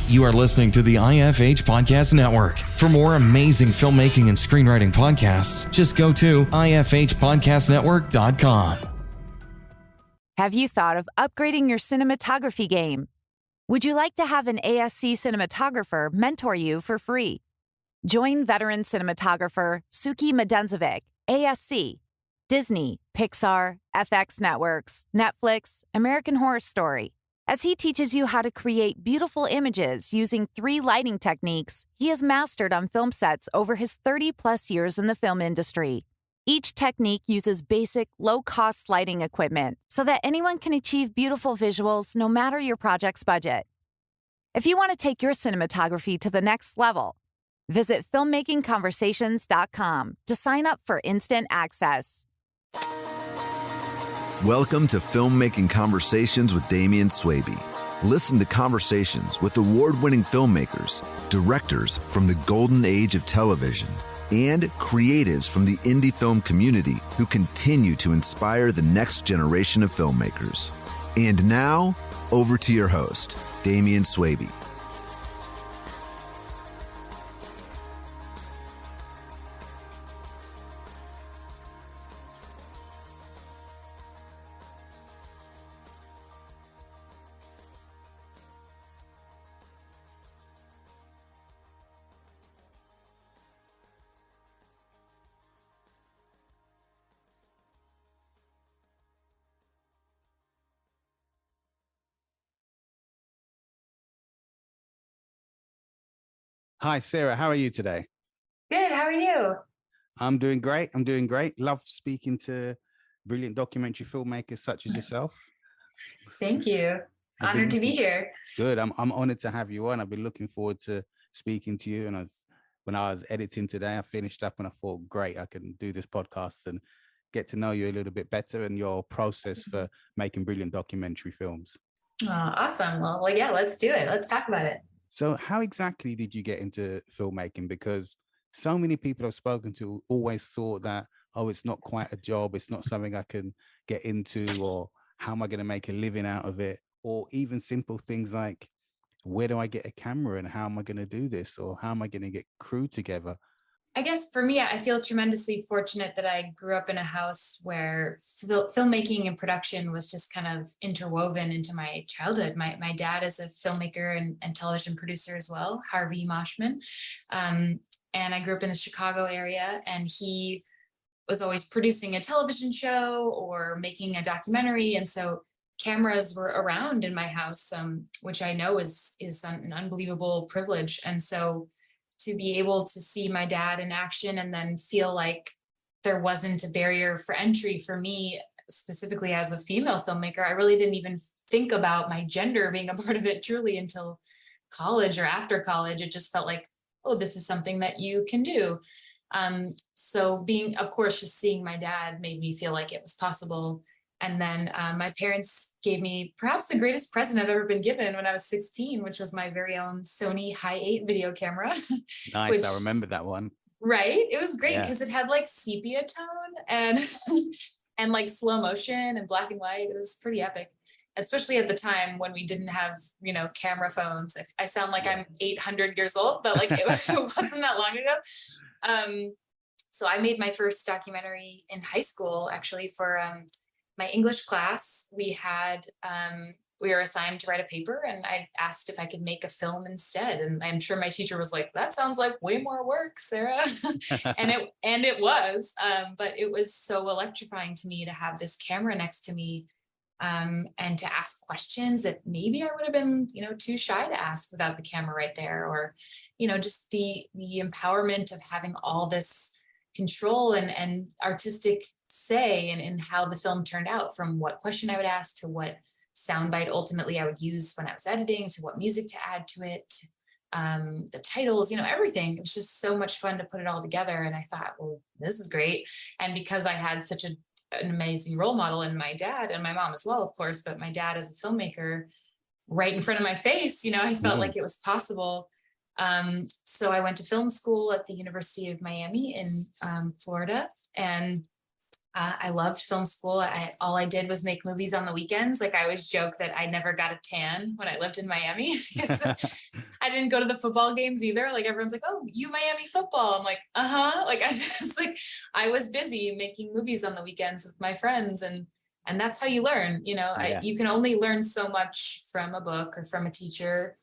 You are listening to the IFH Podcast Network. For more amazing filmmaking and screenwriting podcasts, just go to ifhpodcastnetwork.com. Have you thought of upgrading your cinematography game? Would you like to have an ASC cinematographer mentor you for free? Join veteran cinematographer Suki Medenzovic, ASC, Disney, Pixar, FX Networks, Netflix, American Horror Story. As he teaches you how to create beautiful images using 3 lighting techniques he has mastered on film sets over his 30-plus years in the film industry. Each technique uses basic, low-cost lighting equipment so that anyone can achieve beautiful visuals no matter your project's budget. If you want to take your cinematography to the next level, visit filmmakingconversations.com to sign up for instant access. Welcome to Filmmaking Conversations with Damian Swaby. Listen to conversations with award-winning filmmakers, directors from the golden age of television, and creatives from the indie film community who continue to inspire the next generation of filmmakers. And now, over to your host, Damian Swaby. Hi, Sarah. How are you today? Good. How are you? I'm doing great. Love speaking to brilliant documentary filmmakers such as yourself. Thank you. Honored to be here. Good. I'm honored to have you on. I've been looking forward to speaking to you. And when I was editing today, I finished up and I thought, great, I can do this podcast and get to know you a little bit better and your process for making brilliant documentary films. Oh, awesome. Well, yeah, let's do it. Let's talk about it. So how exactly did you get into filmmaking? Because so many people I've spoken to always thought that, oh, it's not quite a job. It's not something I can get into, or how am I going to make a living out of it? Or even simple things like, where do I get a camera and how am I going to do this? Or how am I going to get crew together? I guess for me, I feel tremendously fortunate that I grew up in a house where filmmaking and production was just kind of interwoven into my childhood. My dad is a filmmaker and television producer as well, Harvey Moshman. And I grew up in the Chicago area, and he was always producing a television show or making a documentary. And so cameras were around in my house, which I know is an unbelievable privilege. And so to be able to see my dad in action and then feel like there wasn't a barrier for entry for me, specifically as a female filmmaker, I really didn't even think about my gender being a part of it truly until college or after college. It just felt like, oh, this is something that you can do. So of course, just seeing my dad made me feel like it was possible. And then my parents gave me perhaps the greatest present I've ever been given when I was 16, which was my very own Sony Hi8 video camera. Nice, I remember that one. Right? It was great because it had like sepia tone and and like slow motion and black and white. It was pretty epic, especially at the time when we didn't have, camera phones. I sound like I'm 800 years old, but like it wasn't that long ago. So I made my first documentary in high school, actually, for my English class. We were assigned to write a paper, and I asked if I could make a film instead. And I'm sure my teacher was like, that sounds like way more work, Sarah. and it was, but it was so electrifying to me to have this camera next to me, and to ask questions that maybe I would have been, too shy to ask without the camera right there, or, just the empowerment of having all this control and artistic say in how the film turned out, from what question I would ask to what soundbite ultimately I would use when I was editing, to what music to add to it, the titles, everything. It was just so much fun to put it all together. And I thought, well, this is great. And because I had such an amazing role model in my dad, and my mom as well, of course, but my dad as a filmmaker right in front of my face, I felt like it was possible. So I went to film school at the University of Miami in Florida, and I loved film school. All I did was make movies on the weekends. Like, I always joke that I never got a tan when I lived in Miami. I didn't go to the football games either. Like everyone's like, oh, you Miami football. I'm like, uh-huh. Like I was busy making movies on the weekends with my friends, and that's how you learn, you can only learn so much from a book or from a teacher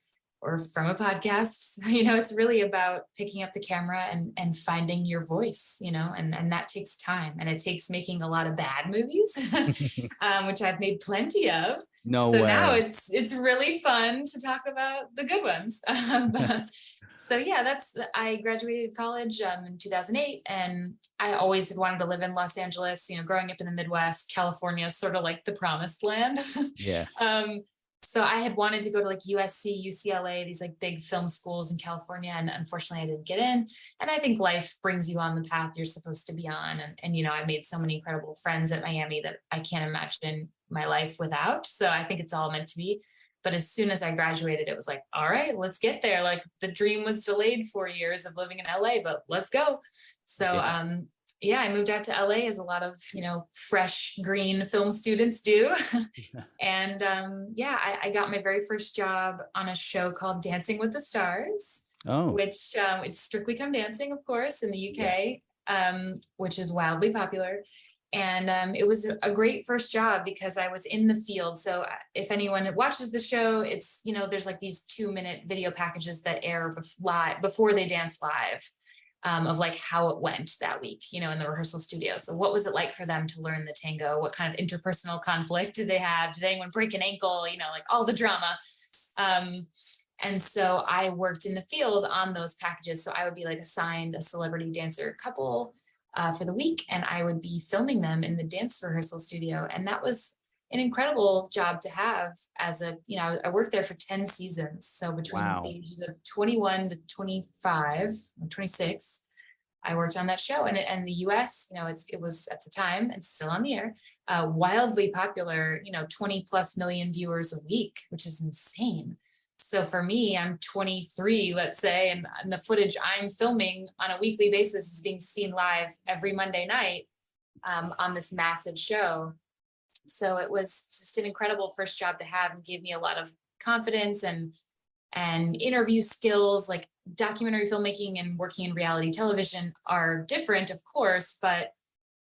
or from a podcast. It's really about picking up the camera and finding your voice, and that takes time, and it takes making a lot of bad movies, which I've made plenty of. No so way. Now it's really fun to talk about the good ones. So yeah, I graduated college in 2008, and I always had wanted to live in Los Angeles. Growing up in the Midwest, California is sort of like the promised land. Yeah. So I had wanted to go to like USC, UCLA, these like big film schools in California, and unfortunately I didn't get in. And I think life brings you on the path you're supposed to be on. And I made so many incredible friends at Miami that I can't imagine my life without. So I think it's all meant to be. But as soon as I graduated, it was like, all right, let's get there. Like the dream was delayed 4 years of living in LA, but let's go. So I moved out to LA, as a lot of, fresh green film students do. And I got my very first job on a show called Dancing with the Stars, which is Strictly Come Dancing, of course, in the UK, which is wildly popular. And it was a great first job because I was in the field. So if anyone watches the show, it's, there's like these 2-minute video packages that air before they dance live. Of like how it went that week, in the rehearsal studio. So what was it like for them to learn the tango? What kind of interpersonal conflict did they have? Did anyone break an ankle? Like all the drama. And so I worked in the field on those packages. So I would be like assigned a celebrity dancer couple for the week, and I would be filming them in the dance rehearsal studio. And that was an incredible job to have I worked there for 10 seasons. So between the ages of 21 to 25, 26, I worked on that show. And the US, it was at the time, and still on the air, wildly popular, 20 plus million viewers a week, which is insane. So for me, I'm 23, let's say, and the footage I'm filming on a weekly basis is being seen live every Monday night on this massive show. So it was just an incredible first job to have, and gave me a lot of confidence and interview skills. Like documentary filmmaking and working in reality television are different, of course, but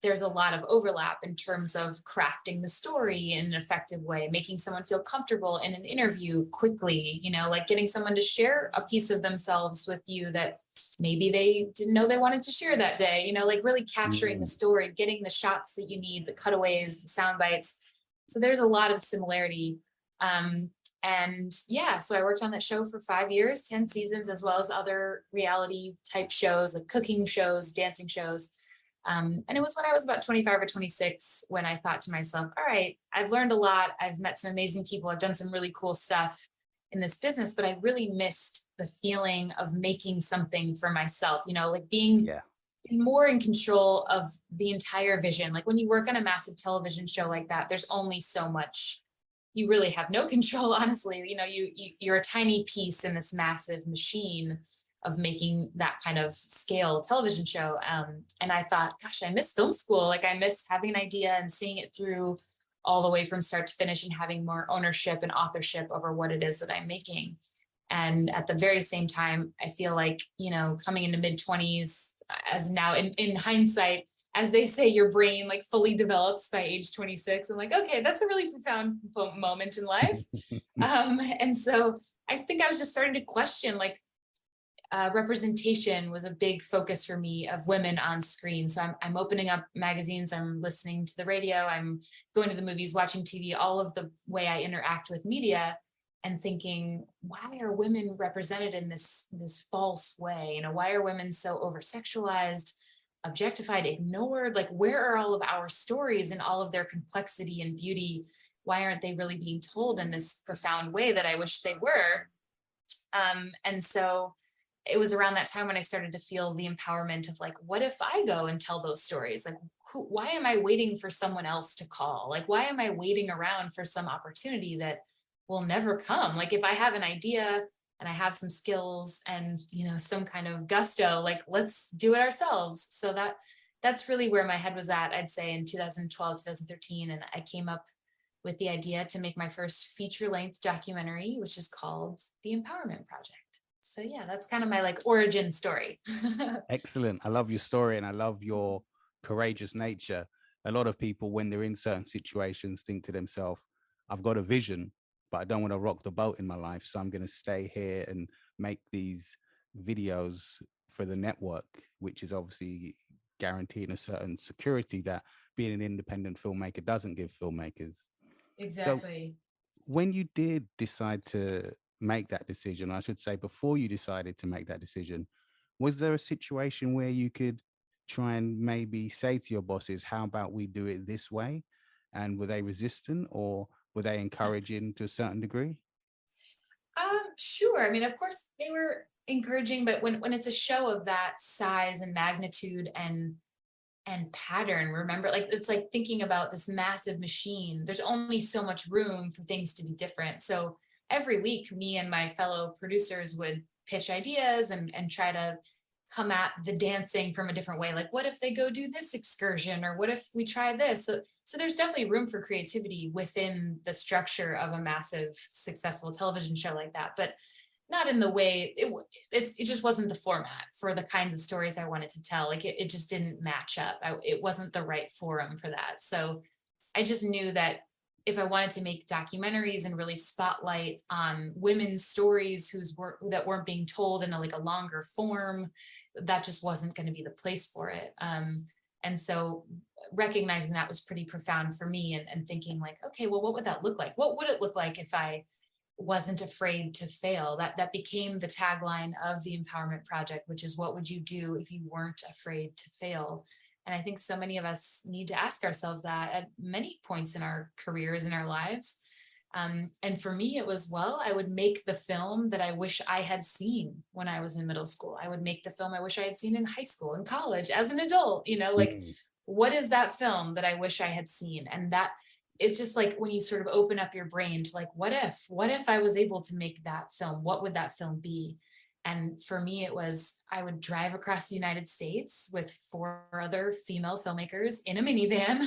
there's a lot of overlap in terms of crafting the story in an effective way, making someone feel comfortable in an interview quickly, like getting someone to share a piece of themselves with you that maybe they didn't know they wanted to share that day, like really capturing the story, getting the shots that you need, the cutaways, the sound bites. So there's a lot of similarity. So I worked on that show for 5 years, 10 seasons, as well as other reality type shows, like cooking shows, dancing shows. And it was when I was about 25 or 26 when I thought to myself, all right, I've learned a lot. I've met some amazing people. I've done some really cool stuff in this business, but I really missed the feeling of making something for myself, like being more in control of the entire vision. Like when you work on a massive television show like that, there's only so much. You really have no control, honestly. You're a tiny piece in this massive machine of making that kind of scale television show. And I thought, gosh, I miss film school. Like I miss having an idea and seeing it through all the way from start to finish, and having more ownership and authorship over what it is that I'm making. And at the very same time, I feel like, coming into mid-20s, as now in hindsight, as they say, your brain like fully develops by age 26. I'm like, okay, that's a really profound moment in life. And so I think I was just starting to question, like, representation was a big focus for me of women on screen. So I'm opening up magazines, I'm listening to the radio, I'm going to the movies, watching TV, all of the way I interact with media, and thinking, why are women represented in this false way? Why are women so over-sexualized, objectified, ignored? Like, where are all of our stories and all of their complexity and beauty? Why aren't they really being told in this profound way that I wish they were? And so it was around that time when I started to feel the empowerment of like, what if I go and tell those stories? Like, why am I waiting for someone else to call? Like, why am I waiting around for some opportunity that will never come? Like, if I have an idea and I have some skills and, some kind of gusto, like, let's do it ourselves. So that's really where my head was at, I'd say in 2012, 2013. And I came up with the idea to make my first feature-length documentary, which is called The Empowerment Project. So yeah, that's kind of my like origin story. Excellent. I love your story and I love your courageous nature. A lot of people, when they're in certain situations, think to themselves, I've got a vision, but I don't want to rock the boat in my life. So I'm going to stay here and make these videos for the network, which is obviously guaranteeing a certain security that being an independent filmmaker doesn't give filmmakers. Exactly. So when you did decide to make that decision, I should say before you decided to make that decision, was there a situation where you could try and maybe say to your bosses, how about we do it this way? And were they resistant or were they encouraging to a certain degree? Sure. I mean, of course they were encouraging, but when it's a show of that size and magnitude and pattern, remember, like it's like thinking about this massive machine. There's only so much room for things to be different. So every week, me and my fellow producers would pitch ideas and try to come at the dancing from a different way. Like, what if they go do this excursion, or what if we try this? So there's definitely room for creativity within the structure of a massive, successful television show like that, but not in the way it just wasn't the format for the kinds of stories I wanted to tell. Like it just didn't match up. It wasn't the right forum for that. So I just knew that if I wanted to make documentaries and really spotlight on women's stories that weren't being told in a longer form, that just wasn't going to be the place for it. And so recognizing that was pretty profound for me, and thinking like, okay, well, what would that look like? What would it look like if I wasn't afraid to fail? That became the tagline of the Empowerment Project, which is, what would you do if you weren't afraid to fail? And I think so many of us need to ask ourselves that at many points in our careers, in our lives. And for me, it was, well, I would make the film that I wish I had seen when I was in middle school. I would make the film I wish I had seen in high school, in college, as an adult, what is that film that I wish I had seen? And that, it's just like when you sort of open up your brain to like, what if I was able to make that film? What would that film be? And for me, it was, I would drive across the United States with 4 other female filmmakers in a minivan,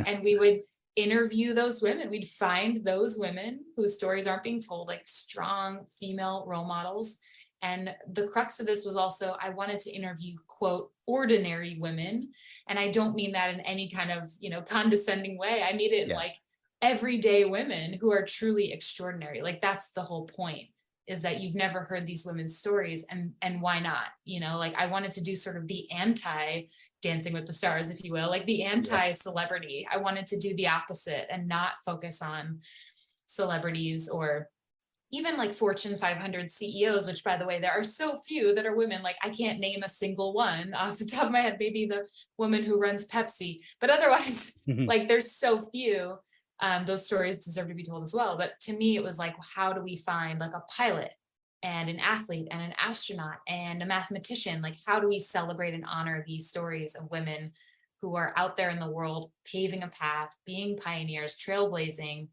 and we would interview those women. We'd find those women whose stories aren't being told, like strong female role models. And the crux of this was also, I wanted to interview, quote, ordinary women. And I don't mean that in any kind of, condescending way. I mean it in like everyday women who are truly extraordinary. Like that's the whole point, is that you've never heard these women's stories, and why not? I wanted to do sort of the anti Dancing with the Stars, if you will, like the anti celebrity. I wanted to do the opposite and not focus on celebrities or even like Fortune 500 CEOs, which, by the way, there are so few that are women. Like I can't name a single one off the top of my head, maybe the woman who runs Pepsi, but otherwise, like there's so few. Those stories deserve to be told as well. But to me, it was like, how do we find like a pilot and an athlete and an astronaut and a mathematician? Like, how do we celebrate and honor these stories of women who are out there in the world, paving a path, being pioneers, trailblazing,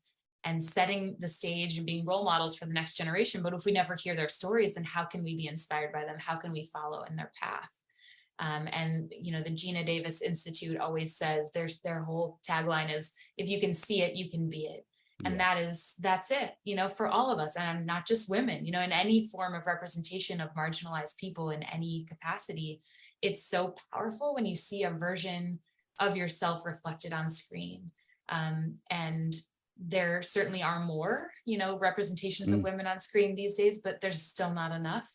and setting the stage and being role models for the next generation? But if we never hear their stories, then how can we be inspired by them? How can we follow in their path? And the Gina Davis Institute always says, their whole tagline is, if you can see it, you can be it. And that's it, for all of us, and not just women, in any form of representation of marginalized people in any capacity. It's so powerful when you see a version of yourself reflected on screen. And there certainly are more, representations of women on screen these days, but there's still not enough.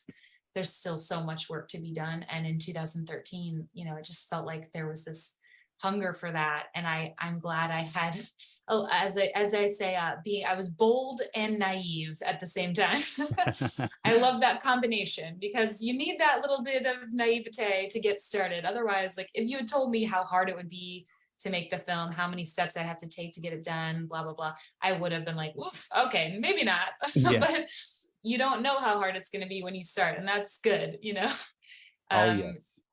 There's still so much work to be done. And in 2013, it just felt like there was this hunger for that. And I'm glad I had, as I say, I was bold and naive at the same time. I love that combination, because you need that little bit of naivete to get started. Otherwise, like if you had told me how hard it would be to make the film, how many steps I'd have to take to get it done, blah, blah, blah, I would have been like, oof, okay, maybe not. But you don't know how hard it's going to be when you start, and that's good,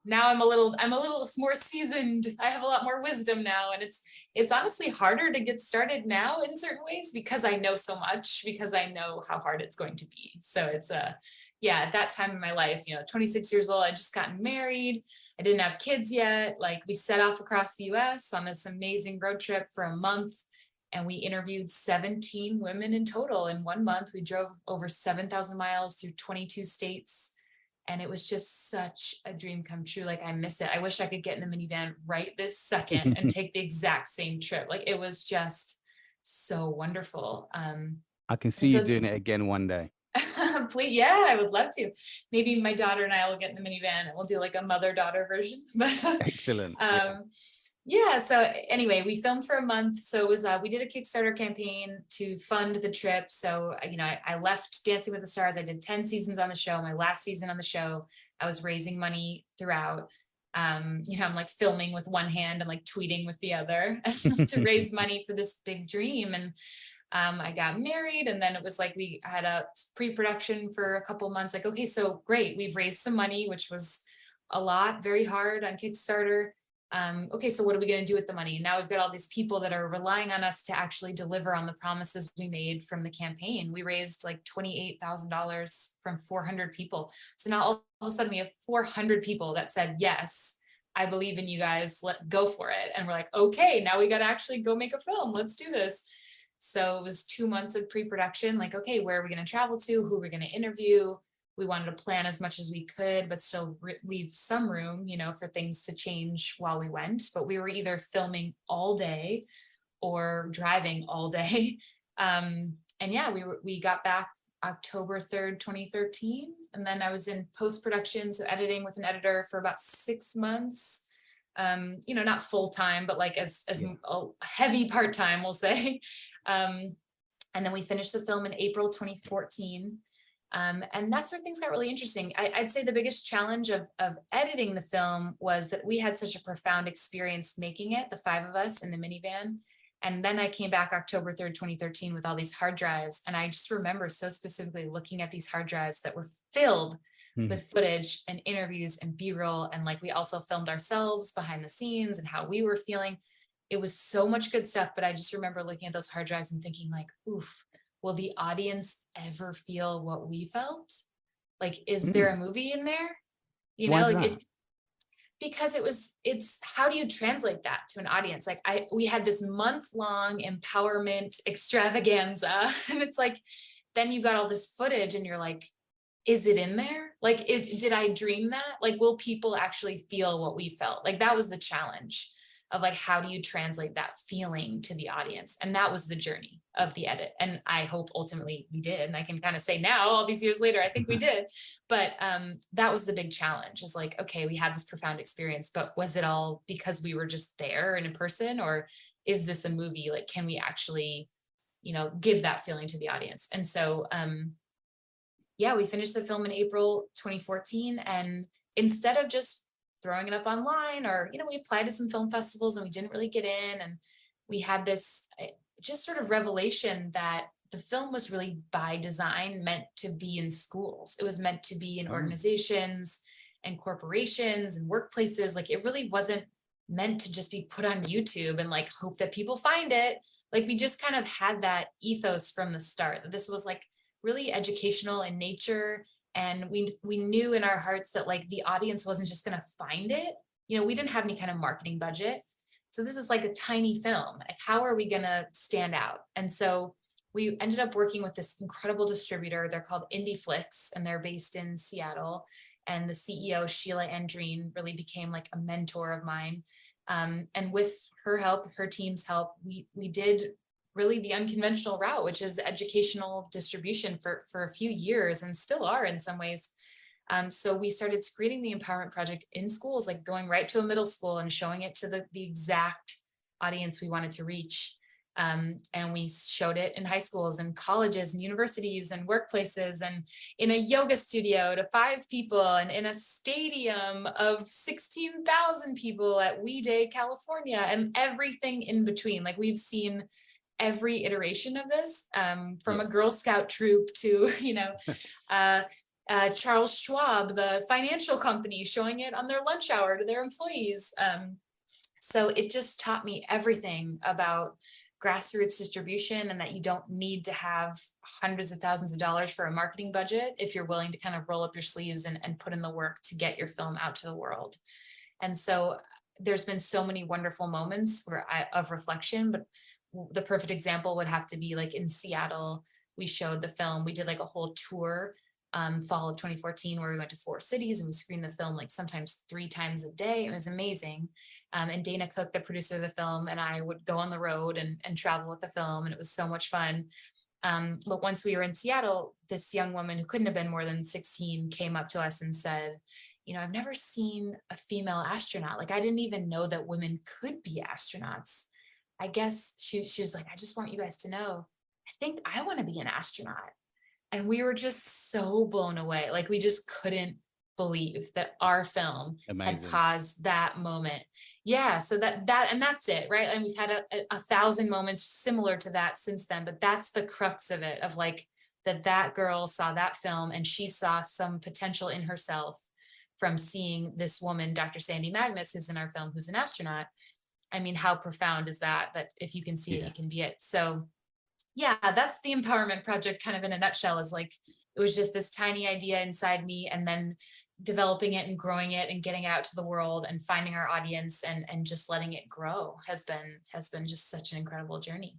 Now I'm a little more seasoned. I have a lot more wisdom now, and it's honestly harder to get started now in certain ways, because I know so much, because I know how hard it's going to be. So it's at that time in my life, 26 years old, I just gotten married. I didn't have kids yet. Like we set off across the US on this amazing road trip for a month. And we interviewed 17 women in total in 1 month. We drove over 7,000 miles through 22 states. And it was just such a dream come true. Like, I miss it. I wish I could get in the minivan right this second and take the exact same trip. Like, it was just so wonderful. I can see you doing it again one day. Please, yeah, I would love to. Maybe my daughter and I will get in the minivan and we'll do like a mother-daughter version. Excellent. Yeah. So anyway, we filmed for a month. So it was, we did a Kickstarter campaign to fund the trip. So, I left Dancing with the Stars. I did 10 seasons on the show. My last season on the show, I was raising money throughout. I'm like filming with one hand and like tweeting with the other to raise money for this big dream. And I got married, and then it was like we had a pre-production for a couple months. Like, okay, so great, we've raised some money, which was a lot, very hard on Kickstarter. Okay, so what are we going to do with the money? Now we've got all these people that are relying on us to actually deliver on the promises we made from the campaign. We raised like $28,000 from 400 people. So now all of a sudden we have 400 people that said, yes, I believe in you guys, go for it. And we're like, okay, now we got to actually go make a film. Let's do this. So it was 2 months of pre-production, like, okay, where are we going to travel to? Who are we going to interview? We wanted to plan as much as we could, but still leave some room, for things to change while we went. But we were either filming all day or driving all day. And yeah, we got back October 3rd, 2013. And then I was in post-production, so editing with an editor for about 6 months. Not full time, but like as a heavy part-time, we'll say. And then we finished the film in April 2014. And that's where things got really interesting. I'd say the biggest challenge of editing the film was that we had such a profound experience making it, the 5 of us in the minivan. And then I came back October 3rd, 2013 with all these hard drives. And I just remember so specifically looking at these hard drives that were filled with footage and interviews and B-roll. And like, we also filmed ourselves behind the scenes and how we were feeling. It was so much good stuff. But I just remember looking at those hard drives and thinking like, oof, will the audience ever feel what we felt? Like, is there a movie in there? Because it's how do you translate that to an audience? Like we had this month-long empowerment extravaganza, and it's like, then you got all this footage and you're like, is it in there? Like, did I dream that? Like, will people actually feel what we felt? Like, that was the challenge of like, how do you translate that feeling to the audience? And that was the journey of the edit. And I hope ultimately we did. And I can kind of say now, all these years later, I think we did. But that was the big challenge, is like, okay, we had this profound experience, but was it all because we were just there and in person? Or is this a movie? Like, can we actually, give that feeling to the audience? And so, we finished the film in April 2014. And instead of just throwing it up online, or, we applied to some film festivals and we didn't really get in. And we had this just sort of revelation that the film was really by design meant to be in schools. It was meant to be in organizations and corporations and workplaces. Like, it really wasn't meant to just be put on YouTube and like hope that people find it. Like, we just kind of had that ethos from the start, that this was like really educational in nature. And we knew in our hearts that like the audience wasn't just going to find it. We didn't have any kind of marketing budget. So this is like a tiny film. Like, how are we going to stand out? And so we ended up working with this incredible distributor. They're called IndieFlix, and they're based in Seattle. And the CEO, Sheila Andreen, really became like a mentor of mine. And with her help, her team's help, we did really the unconventional route, which is educational distribution for a few years, and still are in some ways. So we started screening the Empowerment Project in schools, like going right to a middle school and showing it to the exact audience we wanted to reach. And we showed it in high schools and colleges and universities and workplaces, and in a yoga studio to 5 people, and in a stadium of 16,000 people at We Day, California, and everything in between. Like, we've seen every iteration of this, from a Girl Scout troop to, Charles Schwab, the financial company, showing it on their lunch hour to their employees. So it just taught me everything about grassroots distribution, and that you don't need to have hundreds of thousands of dollars for a marketing budget if you're willing to kind of roll up your sleeves and put in the work to get your film out to the world. And so there's been so many wonderful moments of reflection, but the perfect example would have to be like in Seattle. We showed the film. We did like a whole tour fall of 2014 where we went to 4 cities and we screened the film like sometimes 3 times a day. It was amazing. And Dana Cook, the producer of the film, and I would go on the road and travel with the film, and it was so much fun. But once we were in Seattle, this young woman who couldn't have been more than 16 came up to us and said, you know, I've never seen a female astronaut. Like, I didn't even know that women could be astronauts. I guess she was like, I just want you guys to know, I think I want to be an astronaut. And we were just so blown away. Like, we just couldn't believe that our film had caused that moment. Yeah. So that's it. Right. And we've had a 1,000 moments similar to that since then, but that's the crux of it, of like that girl saw that film and she saw some potential in herself from seeing this woman, Dr. Sandy Magnus, who's in our film, who's an astronaut. I mean, how profound is that if you can see it, you can be it. So yeah, that's the empowerment project kind of in a nutshell. Is like, it was just this tiny idea inside me, and then developing it and growing it and getting it out to the world and finding our audience and just letting it grow has been just such an incredible journey.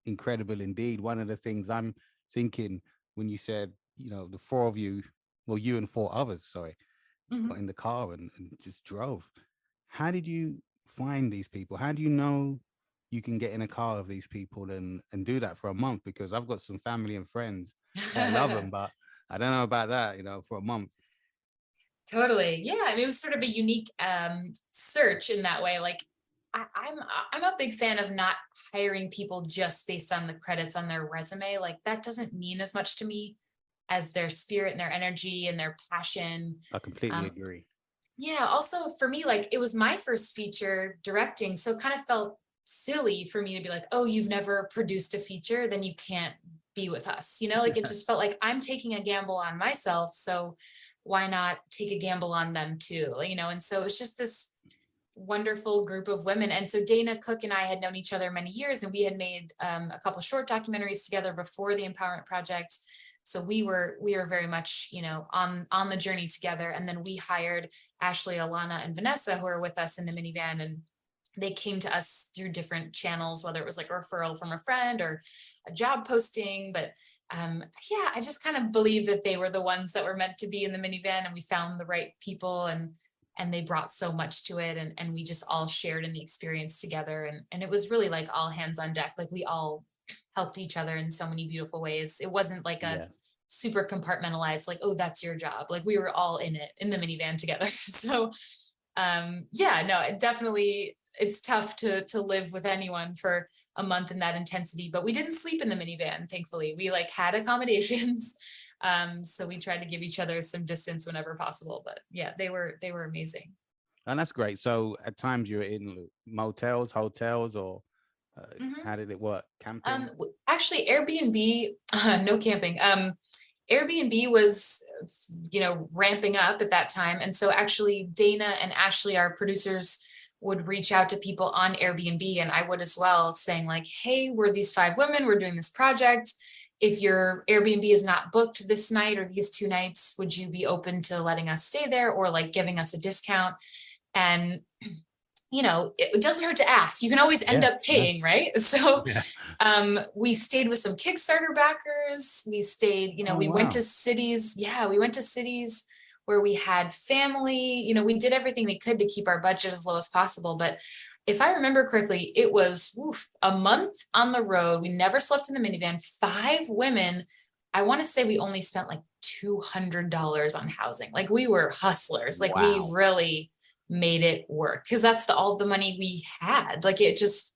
Incredible indeed. One of the things I'm thinking when you said, you know, the 4 of you, well, you and 4 others, sorry, got in the car and just drove. How did you find these people? How do you know you can get in a car of these people and do that for a month? Because I've got some family and friends that love them, but I don't know about that, you know, for a month. Totally. Yeah. I mean, it was sort of a unique search in that way. Like, I'm a big fan of not hiring people just based on the credits on their resume. Like, that doesn't mean as much to me as their spirit and their energy and their passion. I completely agree. Yeah. Also for me, like, it was my first feature directing. So it kind of felt silly for me to be like, oh, you've never produced a feature, then you can't be with us. You know, like, it just felt like I'm taking a gamble on myself. So why not take a gamble on them too? You know? And so it's just this wonderful group of women. And so Dana Cook and I had known each other many years, and we had made a couple short documentaries together before the Empowerment Project. So we were very much, you know, on the journey together. And then we hired Ashley, Alana, and Vanessa, who are with us in the minivan, and they came to us through different channels, whether it was like a referral from a friend or a job posting. But yeah, I just kind of believe that they were the ones that were meant to be in the minivan, and we found the right people, and they brought so much to it. And we just all shared in the experience together. And it was really like all hands on deck. Like, we all helped each other in so many beautiful ways. It wasn't like a super compartmentalized, like, oh, that's your job. Like, we were all in it, in the minivan together. So yeah, no, it definitely, it's tough to live with anyone for a month in that intensity, but we didn't sleep in the minivan. Thankfully, we like had accommodations. So we tried to give each other some distance whenever possible, but yeah, they were amazing. And that's great. So at times you're in motels, hotels, or how did it work? Camping? Actually, Airbnb, no camping. Airbnb was, you know, ramping up at that time. And so actually Dana and Ashley, our producers, would reach out to people on Airbnb, and I would as well, saying like, hey, we're these 5 women, we're doing this project. If your Airbnb is not booked this night or these 2 nights, would you be open to letting us stay there or like giving us a discount? And you know, it doesn't hurt to ask. You can always end up paying, right? So we stayed with some Kickstarter backers. We stayed, you know, we went to cities. Yeah, we went to cities where we had family. You know, we did everything we could to keep our budget as low as possible. But if I remember correctly, it was a month on the road. We never slept in the minivan. 5 women. I want to say we only spent like $200 on housing. Like, we were hustlers. Like, we really made it work, because that's all the money we had. Like, it's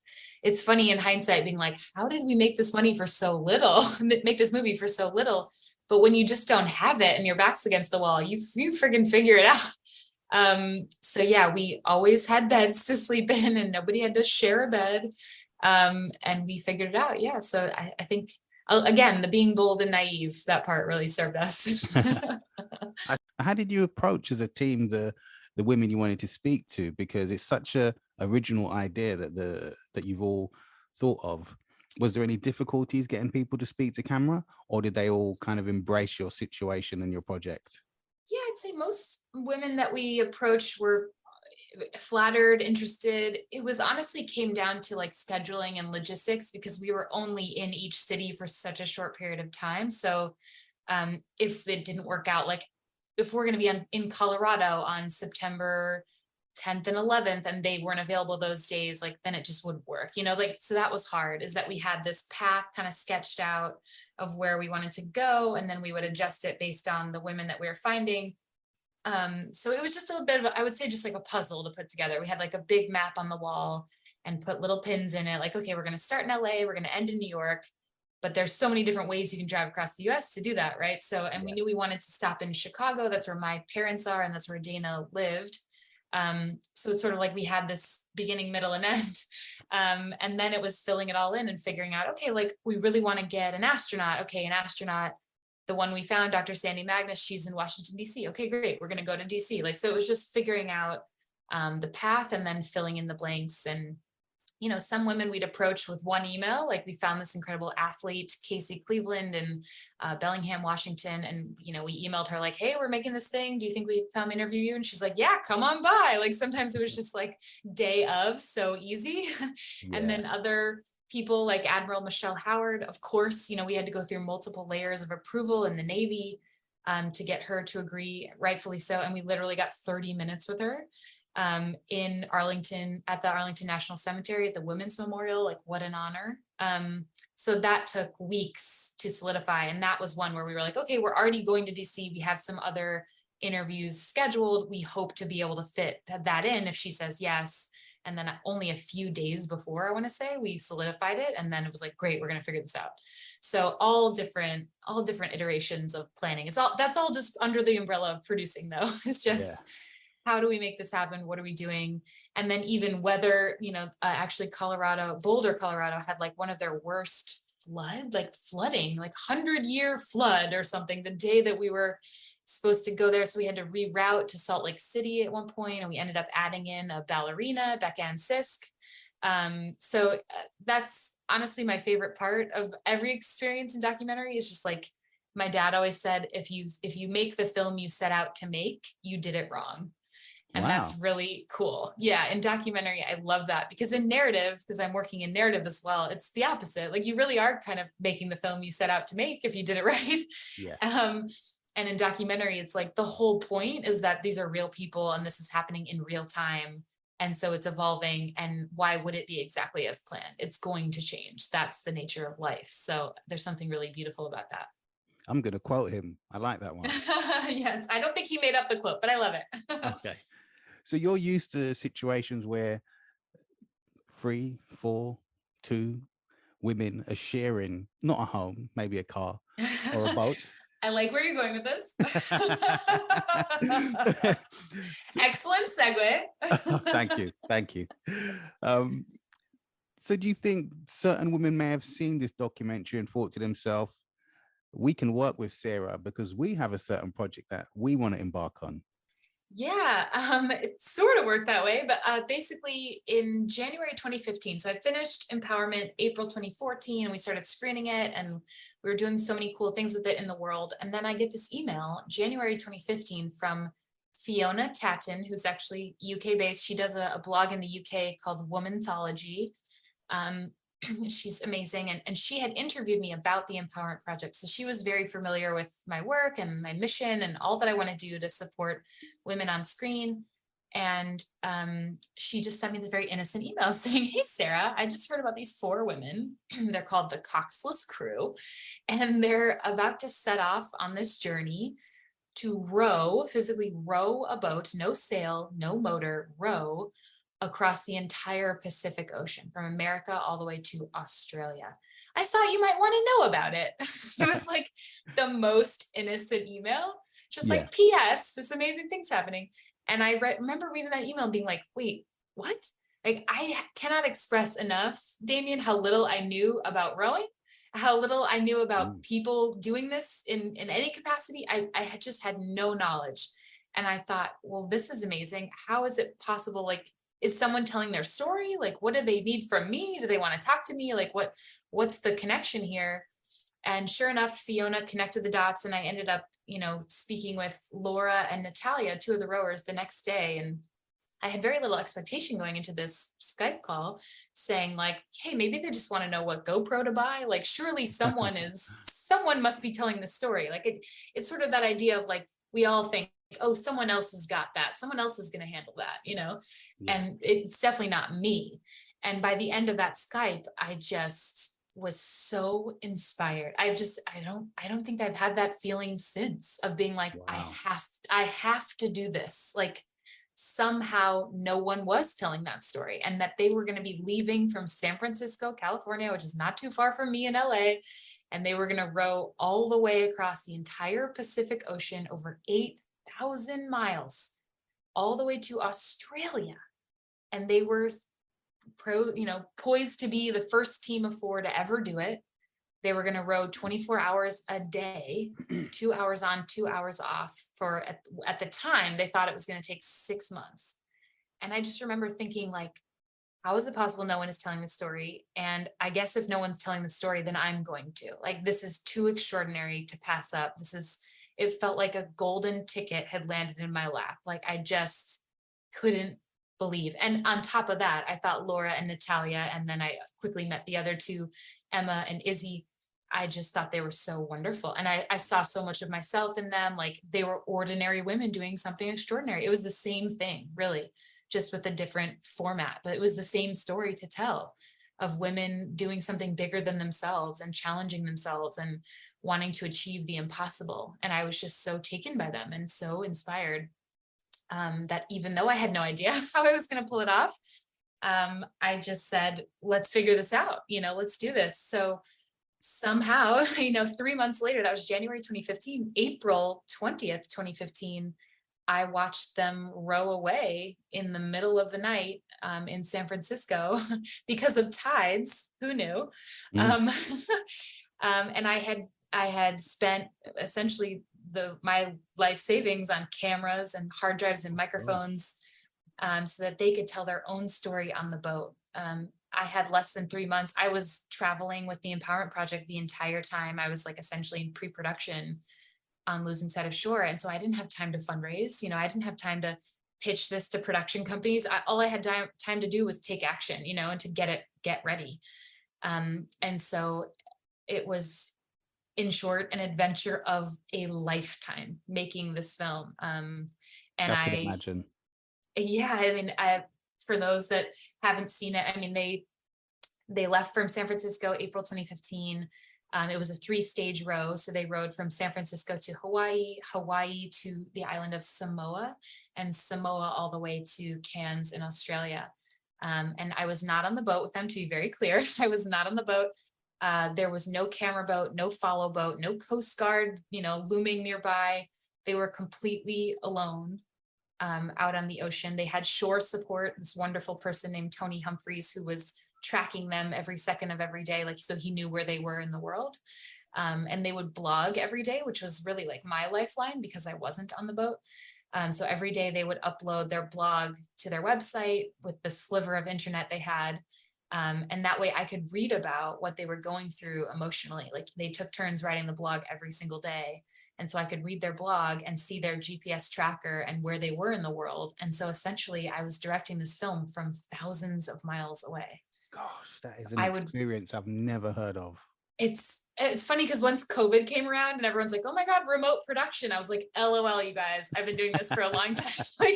funny in hindsight being like, how did we make this money for so little, make this movie for so little? But when you just don't have it and your back's against the wall, you friggin' figure it out. So yeah, we always had beds to sleep in, and nobody had to share a bed. And we figured it out. Yeah. So I think, again, the being bold and naive, that part really served us. How did you approach as a team the women you wanted to speak to? Because it's such a original idea that you've all thought of. Was there any difficulties getting people to speak to camera, or did they all kind of embrace your situation and your project? Yeah, I'd say most women that we approached were flattered, interested. It was honestly came down to like scheduling and logistics because we were only in each city for such a short period of time. So if it didn't work out, like if we're going to be in Colorado on September 10th and 11th and they weren't available those days, like then it just wouldn't work, like, so that was hard, is that we had this path kind of sketched out of where we wanted to go, and then we would adjust it based on the women that we were finding. So it was just a bit of I would say just like a puzzle to put together. We had like a big map on the wall and put little pins in it, like, okay, we're going to start in LA, we're going to end in New York, but there's so many different ways you can drive across the US to do that, right? So, and we knew we wanted to stop in Chicago. That's where my parents are, and that's where Dana lived. So it's sort of like we had this beginning, middle, and end. And then it was filling it all in and figuring out, okay, like we really want to get an astronaut. Okay, an astronaut, the one we found, Dr. Sandy Magnus, she's in Washington, D.C. Okay, great. We're going to go to D.C. Like, so it was just figuring out the path and then filling in the blanks. And some women we'd approach with one email, like we found this incredible athlete, Casey Cleveland in Bellingham, Washington. And, we emailed her like, hey, we're making this thing. Do you think we could come interview you? And she's like, yeah, come on by. Like sometimes it was just like day of, so easy. Yeah. And then other people like Admiral Michelle Howard, of course, we had to go through multiple layers of approval in the Navy to get her to agree, rightfully so. And we literally got 30 minutes with her. In Arlington, at the Arlington National Cemetery at the Women's Memorial. Like, what an honor. So that took weeks to solidify. And that was one where we were like, okay, we're already going to DC. We have some other interviews scheduled. We hope to be able to fit that in if she says yes. And then only a few days before, I want to say, we solidified it. And then it was like, great, we're going to figure this out. So all different iterations of planning. That's all just under the umbrella of producing though. It's just, how do we make this happen? What are we doing? And then even whether, actually Boulder, Colorado had like one of their worst flooding, like 100-year flood or something the day that we were supposed to go there. So we had to reroute to Salt Lake City at one point, and we ended up adding in a ballerina, Becca Ann Sisk. So that's honestly my favorite part of every experience in documentary, is just like, my dad always said, if you make the film you set out to make, you did it wrong. And that's really cool. Yeah. In documentary, I love that, because in narrative, because I'm working in narrative as well, it's the opposite. Like you really are kind of making the film you set out to make if you did it right. Yeah. And in documentary, it's like the whole point is that these are real people and this is happening in real time. And so it's evolving. And why would it be exactly as planned? It's going to change. That's the nature of life. So there's something really beautiful about that. I'm going to quote him. I like that one. Yes. I don't think he made up the quote, but I love it. Okay. So you're used to situations where 3, 4, 2 women are sharing, not a home, maybe a car or a boat. I like where you're going with this. Excellent segue. Thank you. So do you think certain women may have seen this documentary and thought to themselves, we can work with Sarah because we have a certain project that we want to embark on? Yeah, it sort of worked that way, but basically in January 2015, so I finished Empowerment April 2014, and we started screening it, and we were doing so many cool things with it in the world. And then I get this email, January 2015, from Fiona Tatton, who's actually UK based. She does a blog in the UK called Womanthology. She's amazing. And she had interviewed me about the Empowerment Project. So she was very familiar with my work and my mission and all that I want to do to support women on screen. And she just sent me this very innocent email saying, hey, Sarah, I just heard about these 4 women. They're called the Coxless Crew. And they're about to set off on this journey to physically row a boat, no sail, no motor, row across the entire Pacific Ocean from America all the way to Australia. I thought you might want to know about it. It was like the most innocent email, just like P.S. this amazing thing's happening. And I remember reading that email and being like, wait, what? Like, I cannot express enough, Damien, how little I knew about rowing, how little I knew about people doing this in any capacity. I had just had no knowledge. And I thought, well, this is amazing. How is it possible? Like, is someone telling their story? Like, what do they need from me? Do they want to talk to me? Like, what's the connection here? And sure enough, Fiona connected the dots, and I ended up, speaking with Laura and Natalia, 2 of the rowers, the next day. And I had very little expectation going into this Skype call saying like, hey, maybe they just want to know what GoPro to buy. Like, surely someone must be telling the story. Like it's sort of that idea of like, we all think, oh, someone else has got that. Someone else is going to handle that, Yeah. and it's definitely not me. And by the end of that Skype, I just was so inspired. I don't think I've had that feeling since, of being like, Wow. I have to do this. Like, somehow no one was telling that story, and that they were going to be leaving from San Francisco, California, which is not too far from me in LA. And they were going to row all the way across the entire Pacific Ocean, over 8,000 miles, all the way to Australia. And they were poised to be the first team of 4 to ever do it. They were going to row 24 hours a day, 2 hours on, 2 hours off, for at the time, they thought it was going to take 6 months. And I just remember thinking, like, how is it possible no one is telling the story? And I guess if no one's telling the story, then I'm going to. Like, this is too extraordinary to pass up. It felt like a golden ticket had landed in my lap. Like, I just couldn't believe. And on top of that, I thought Laura and Natalia, and then I quickly met the other two, Emma and Izzy. I just thought they were so wonderful. And I saw so much of myself in them. Like, they were ordinary women doing something extraordinary. It was the same thing, really, just with a different format, but it was the same story to tell, of women doing something bigger than themselves and challenging themselves and wanting to achieve the impossible. And I was just so taken by them and so inspired, that even though I had no idea how I was going to pull it off, I just said, let's figure this out, let's do this. So somehow, 3 months later, that was January 2015, April 20th, 2015, I watched them row away in the middle of the night, in San Francisco because of tides. Who knew? And I had spent essentially my life savings on cameras and hard drives and microphones, so that they could tell their own story on the boat. I had less than 3 months. I was traveling with the Empowerment Project the entire time. I was like essentially in pre-production on Losing Sight of Shore. And so I didn't have time to fundraise. I didn't have time to pitch this to production companies. All I had time to do was take action, and to get ready. And so it was, in short, an adventure of a lifetime making this film. And I could imagine. Yeah, I mean, for those that haven't seen it, I mean, they left from San Francisco April 2015. It was a 3-stage row. So they rowed from San Francisco to Hawaii, Hawaii to the island of Samoa, and Samoa all the way to Cairns in Australia. And I was not on the boat with them, to be very clear. I was not on the boat. There was no camera boat, no follow boat, no Coast Guard, looming nearby. They were completely alone. Out on the ocean. They had shore support, this wonderful person named Tony Humphreys, who was tracking them every second of every day, so he knew where they were in the world. And they would blog every day, which was really like my lifeline, because I wasn't on the boat. So every day they would upload their blog to their website with the sliver of internet they had. And that way I could read about what they were going through emotionally. Like, they took turns writing the blog every single day. And so I could read their blog and see their GPS tracker and where they were in the world. And so essentially I was directing this film from thousands of miles away. Gosh, that is an experience I've never heard of. It's funny, because once COVID came around and everyone's like, oh my God, remote production, I was like, LOL, you guys, I've been doing this for a long time. Like,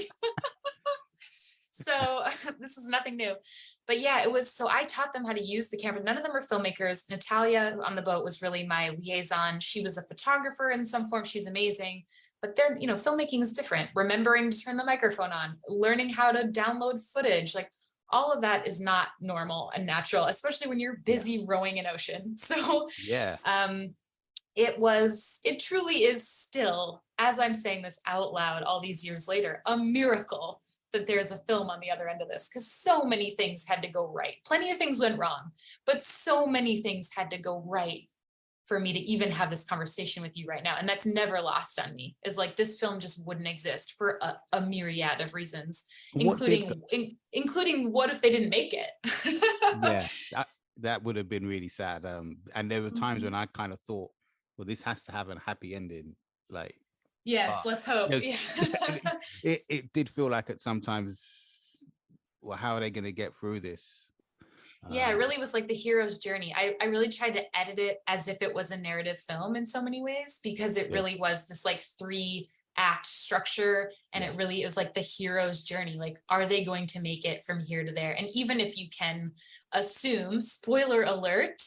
so this is nothing new. But yeah, it was, so I taught them how to use the camera. None of them were filmmakers. Natalia on the boat was really my liaison. She was a photographer in some form. She's amazing. But they're, filmmaking is different. Remembering to turn the microphone on, learning how to download footage, like all of that is not normal and natural, especially when you're busy rowing an ocean. So yeah, it truly is still, as I'm saying this out loud all these years later, a miracle that there's a film on the other end of this, because so many things had to go right. Plenty of things went wrong, but so many things had to go right for me to even have this conversation with you right now. And that's never lost on me, is like, this film just wouldn't exist for a myriad of reasons, including what if they didn't make it? Yeah, that would have been really sad. And there were times when I kind of thought, well, this has to have a happy ending. Like, yes, let's hope. It did feel like at sometimes well, how are they going to get through this? Yeah, it really was like the hero's journey. I really tried to edit it as if it was a narrative film in so many ways, because it really was this like 3-act structure, and it really is like the hero's journey. Like, are they going to make it from here to there? And even if you can assume, spoiler alert,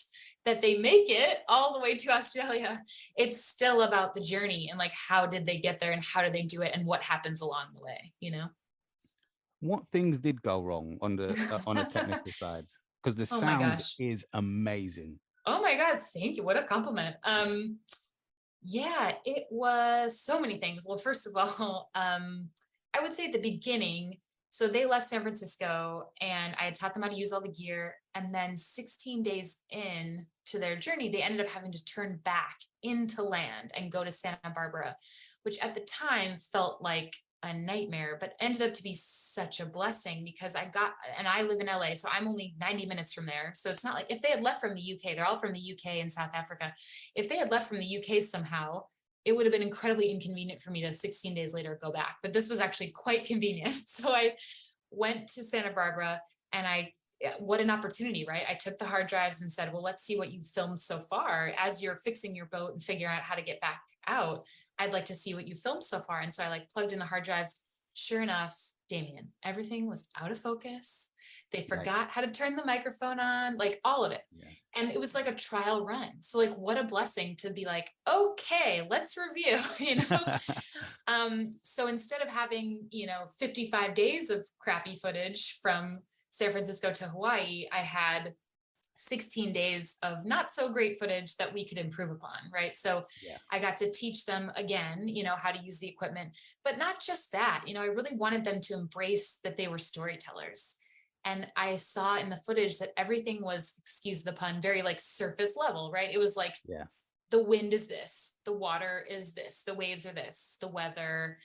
that they make it all the way to Australia, it's still about the journey and like, how did they get there and how did they do it and what happens along the way, you know? What things did go wrong on a technical side? Because the sound is amazing. Oh my God, thank you. What a compliment. Yeah, it was so many things. Well, first of all, I would say at the beginning, so they left San Francisco and I had taught them how to use all the gear. And then 16 days in to their journey, they ended up having to turn back into land and go to Santa Barbara, which at the time felt like a nightmare, but ended up to be such a blessing, because I live in LA, so I'm only 90 minutes from there. So it's not like if they had left from the UK, they're all from the UK and South Africa. If they had left from the UK somehow, it would have been incredibly inconvenient for me to 16 days later go back. But this was actually quite convenient. So I went to Santa Barbara, and what an opportunity, right? I took the hard drives and said, well, let's see what you've filmed so far. As you're fixing your boat and figuring out how to get back out, I'd like to see what you filmed so far. And so I like plugged in the hard drives. Sure enough, Damien, everything was out of focus. They forgot how to turn the microphone on, like all of it. Yeah. And it was like a trial run. So like, what a blessing to be like, okay, let's review, you know? So instead of having, 55 days of crappy footage from San Francisco to Hawaii, I had 16 days of not so great footage that we could improve upon, right? So I got to teach them again, how to use the equipment, but not just that, I really wanted them to embrace that they were storytellers. And I saw in the footage that everything was, excuse the pun, very like surface level, right? It was like, the wind is this, the water is this, the waves are this, the weather.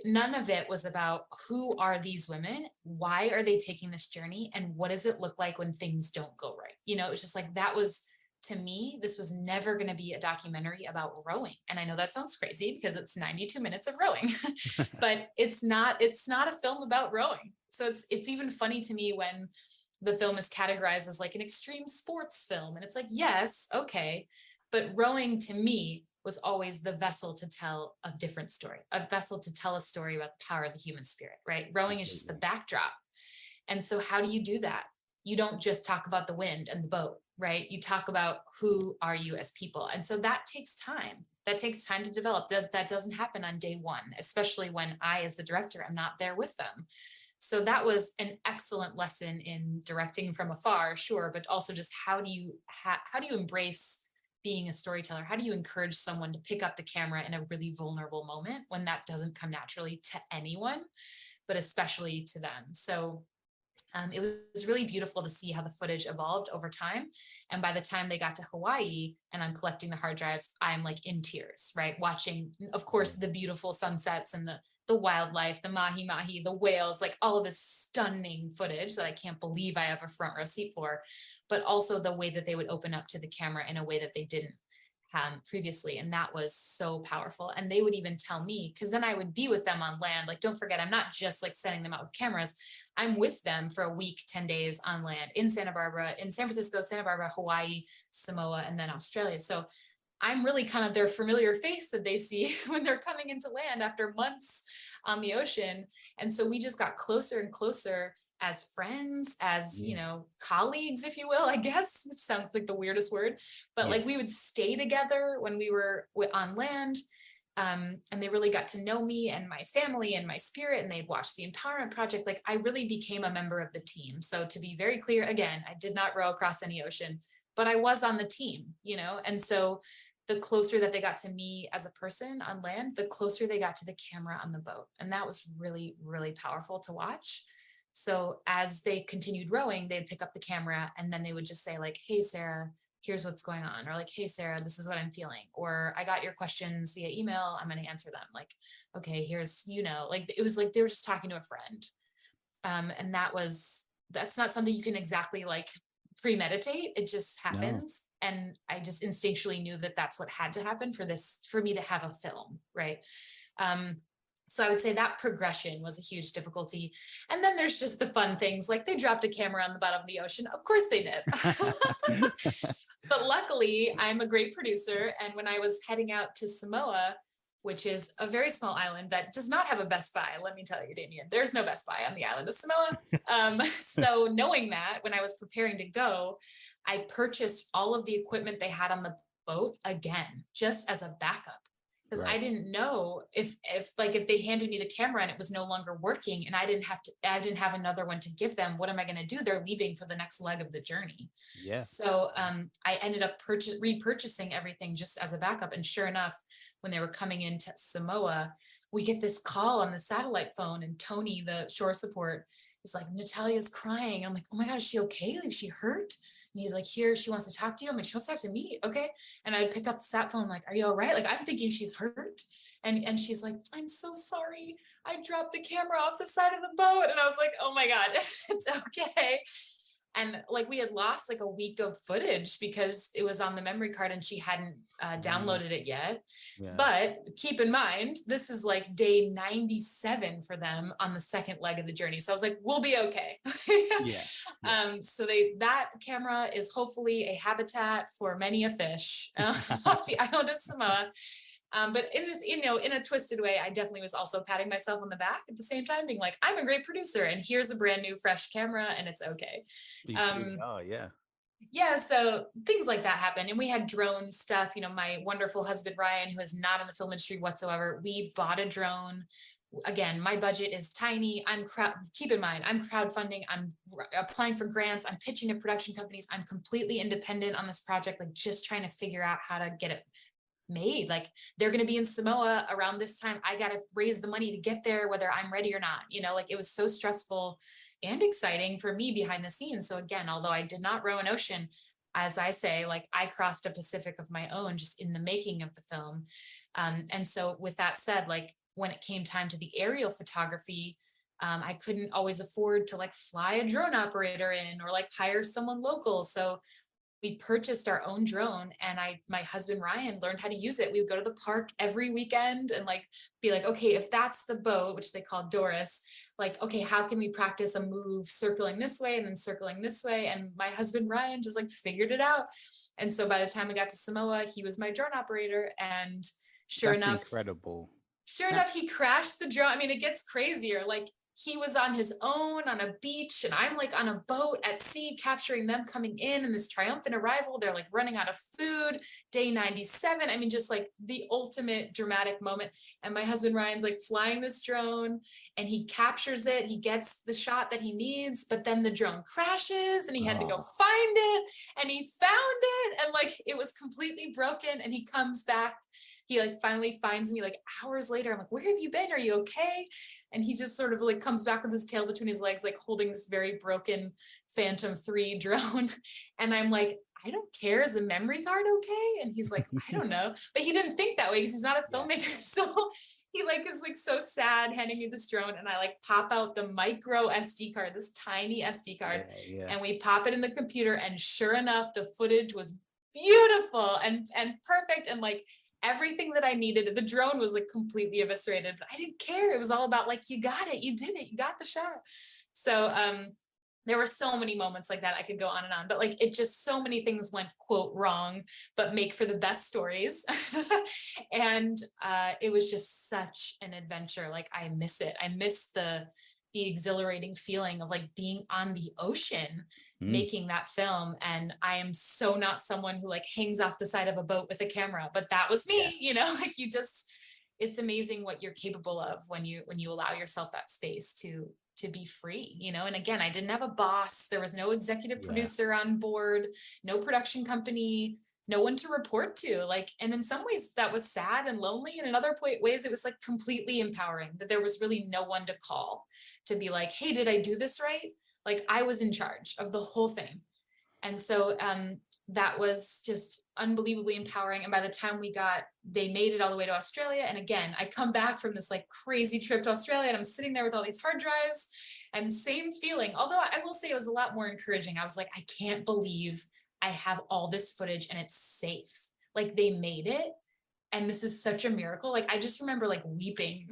None of it was about who are these women, why are they taking this journey, and what does it look like when things don't go right? It was just like, that was, to me, this was never going to be a documentary about rowing. And I know that sounds crazy because it's 92 minutes of rowing, but it's not a film about rowing. So it's even funny to me when the film is categorized as like an extreme sports film. And it's like, yes, okay. But rowing to me was always the vessel to tell a different story, a vessel to tell a story about the power of the human spirit, right? Rowing is just the backdrop. And so how do you do that? You don't just talk about the wind and the boat, right? You talk about who are you as people. And so that takes time. That takes time to develop. That doesn't happen on day one, especially when I, as the director, am not there with them. So that was an excellent lesson in directing from afar, sure, but also just how do you embrace being a storyteller? How do you encourage someone to pick up the camera in a really vulnerable moment when that doesn't come naturally to anyone, but especially to them? So it was really beautiful to see how the footage evolved over time. And by the time they got to Hawaii and I'm collecting the hard drives, I'm like in tears, right? Watching, of course, the beautiful sunsets and the wildlife, the mahi-mahi, the whales, like all of this stunning footage that I can't believe I have a front row seat for, but also the way that they would open up to the camera in a way that they didn't previously. And that was so powerful. And they would even tell me, because then I would be with them on land. Like, don't forget, I'm not just like sending them out with cameras. I'm with them for a week, 10 days on land in Santa Barbara, in San Francisco, Santa Barbara, Hawaii, Samoa, and then Australia. So I'm really kind of their familiar face that they see when they're coming into land after months on the ocean. And so we just got closer and closer as friends, as, colleagues, if you will, I guess, which sounds like the weirdest word, but like we would stay together when we were on land. And they really got to know me and my family and my spirit, and they'd watched the Empowerment Project. Like, I really became a member of the team. So to be very clear, again, I did not row across any ocean, but I was on the team, and so the closer that they got to me as a person on land, the closer they got to the camera on the boat. And that was really, really powerful to watch. So as they continued rowing, they'd pick up the camera and then they would just say like, hey, Sarah, here's what's going on. Or like, hey, Sarah, this is what I'm feeling. Or I got your questions via email. I'm going to answer them. Like, okay, here's, like, it was like, they were just talking to a friend. And that's not something you can exactly like premeditate. It just happens. No. And I just instinctually knew that that's what had to happen for me to have a film. Right. So I would say that progression was a huge difficulty. And then there's just the fun things, like they dropped a camera on the bottom of the ocean. Of course they did. But luckily, I'm a great producer. And when I was heading out to Samoa, which is a very small island that does not have a Best Buy, let me tell you, Damien, there's no Best Buy on the island of Samoa. So knowing that, when I was preparing to go, I purchased all of the equipment they had on the boat again, just as a backup. Because I didn't know if they handed me the camera and it was no longer working and I didn't have another one to give them, what am I going to do? They're leaving for the next leg of the journey. Yeah. So I ended up repurchasing everything just as a backup. And sure enough, when they were coming into Samoa, we get this call on the satellite phone, and Tony, the shore support, is like, Natalia's crying. I'm like, oh my God, is she okay? Like, she hurt? And he's like, here, she wants to talk to you. I'm like, she wants to talk to me. Okay. And I pick up the sat phone, like, are you all right? Like, I'm thinking she's hurt. And she's like, I'm so sorry. I dropped the camera off the side of the boat. And I was like, oh my God, it's okay. And like, we had lost like a week of footage because it was on the memory card and she hadn't downloaded it yet. Yeah. But keep in mind, this is like day 97 for them on the second leg of the journey. So I was like, we'll be okay. So that camera is hopefully a habitat for many a fish off the island of Samoa. But in a twisted way, I definitely was also patting myself on the back at the same time, being like, I'm a great producer and here's a brand new fresh camera and it's okay. Yeah, so things like that happen. And we had drone stuff. My wonderful husband, Ryan, who is not in the film industry whatsoever, we bought a drone. Again, my budget is tiny. Keep in mind, I'm crowdfunding. I'm applying for grants. I'm pitching to production companies. I'm completely independent on this project, like just trying to figure out how to get it made. Like, they're going to be in Samoa around this time. I got to raise the money to get there, whether I'm ready or not. Like, it was so stressful and exciting for me behind the scenes. So again, although I did not row an ocean, as I say, like, I crossed a Pacific of my own just in the making of the film. And so with that said, like, when it came time to the aerial photography, I couldn't always afford to like fly a drone operator in or like hire someone local. So we purchased our own drone, and my husband, Ryan, learned how to use it. We would go to the park every weekend and like be like, okay, if that's the boat, which they call Doris, like, okay, how can we practice a move circling this way and then circling this way? And my husband, Ryan, just like figured it out. And so by the time we got to Samoa, he was my drone operator. And sure enough, he crashed the drone. I mean, it gets crazier. Like, he was on his own on a beach and I'm like on a boat at sea capturing them coming in this triumphant arrival. They're like running out of food, day 97. I mean, just like the ultimate dramatic moment. And my husband Ryan's like flying this drone and he captures it. He gets the shot that he needs, but then the drone crashes and he had to go find it, and he found it. And like, it was completely broken, and he comes back. He like finally finds me like hours later. I'm like, where have you been? Are you okay? And he just sort of like comes back with his tail between his legs, like holding this very broken Phantom 3 drone. And I'm like, I don't care. Is the memory card okay? And he's like, I don't know. But he didn't think that way because he's not a filmmaker. So he like is like so sad handing me this drone, and I like pop out the micro SD card, this tiny SD card, and we pop it in the computer. And sure enough, the footage was beautiful and perfect. And like, everything that I needed, the drone was like completely eviscerated, but I didn't care. It was all about like, you got it, you did it, you got the shot. So there were so many moments like that. I could go on and on, but like, it just, so many things went quote wrong, but make for the best stories. And it was just such an adventure. Like, I miss it. I miss the exhilarating feeling of like being on the ocean making that film. And I am so not someone who like hangs off the side of a boat with a camera, but that was me. Like, it's amazing what you're capable of when you allow yourself that space to be free, and again, I didn't have a boss. There was no executive producer on board, no production company, no one to report to. Like, and in some ways that was sad and lonely. And in other ways, it was like completely empowering that there was really no one to call to be like, hey, did I do this right? Like, I was in charge of the whole thing. And so that was just unbelievably empowering. And by the time they made it all the way to Australia. And again, I come back from this like crazy trip to Australia, and I'm sitting there with all these hard drives, and same feeling. Although I will say it was a lot more encouraging. I was like, I can't believe I have all this footage and it's safe. Like, they made it. And this is such a miracle. Like, I just remember like weeping.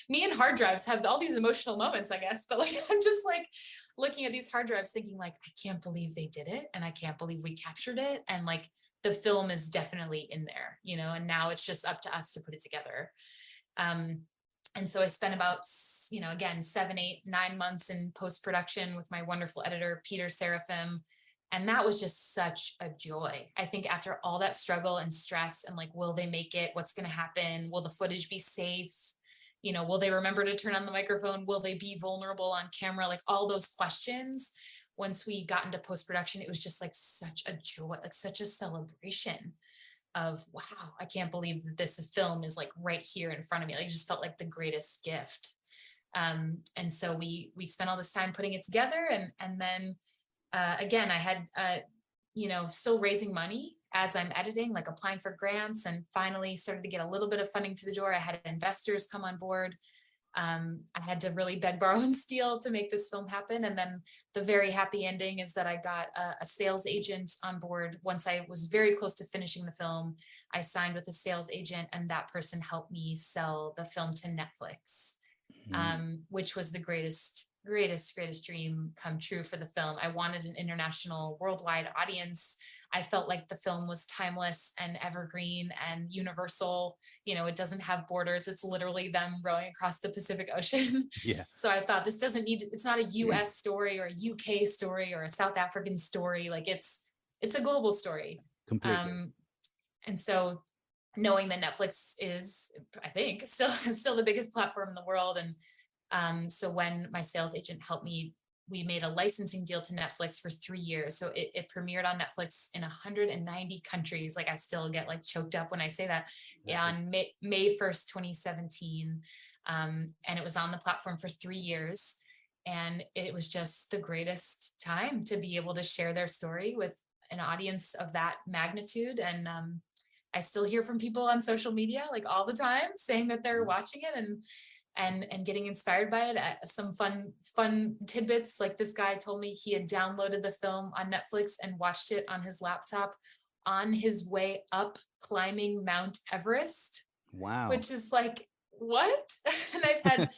Me and hard drives have all these emotional moments, I guess. But like, I'm just like looking at these hard drives thinking like, I can't believe they did it. And I can't believe we captured it. And like, the film is definitely in there, you know, and now it's just up to us to put it together. And so I spent about, you know, again, 7, 8, 9 months in post-production with my wonderful editor, Peter Seraphim. And that was just such a joy. I think after all that struggle and stress and like, will they make it? What's going to happen? Will the footage be safe? You know, will they remember to turn on the microphone? Will they be vulnerable on camera? Like all those questions. Once we got into post-production, it was just like such a joy, like such a celebration of, wow, I can't believe that film is like right here in front of me. Like, it just felt like the greatest gift. And so we spent all this time putting it together. And then again, I had, you know, still raising money as I'm editing, like applying for grants, and finally started to get a little bit of funding to the door. I had investors come on board. I had to really beg, borrow, and steal to make this film happen. And then the very happy ending is that I got a sales agent on board. Once I was very close to finishing the film, I signed with a sales agent, and that person helped me sell the film to Netflix, which was the greatest dream come true for the film. I wanted an international, worldwide audience. I felt like the film was timeless and evergreen and universal. You know, it doesn't have borders. It's literally them rowing across the Pacific Ocean. Yeah. So I thought it's not a US story or a UK story or a South African story. Like it's a global story. Completely. And so knowing that Netflix is, I think, still the biggest platform in the world. And so when my sales agent helped me, we made a licensing deal to Netflix for 3 years. So it premiered on Netflix in 190 countries. Like, I still get like choked up when I say that. On May 1st, 2017. And it was on the platform for 3 years. And it was just the greatest time to be able to share their story with an audience of that magnitude. And I still hear from people on social media like all the time saying that they're watching it and getting inspired by it. Some fun tidbits, like this guy told me he had downloaded the film on Netflix and watched it on his laptop on his way up climbing Mount Everest. Wow. Which is like, what? And I've had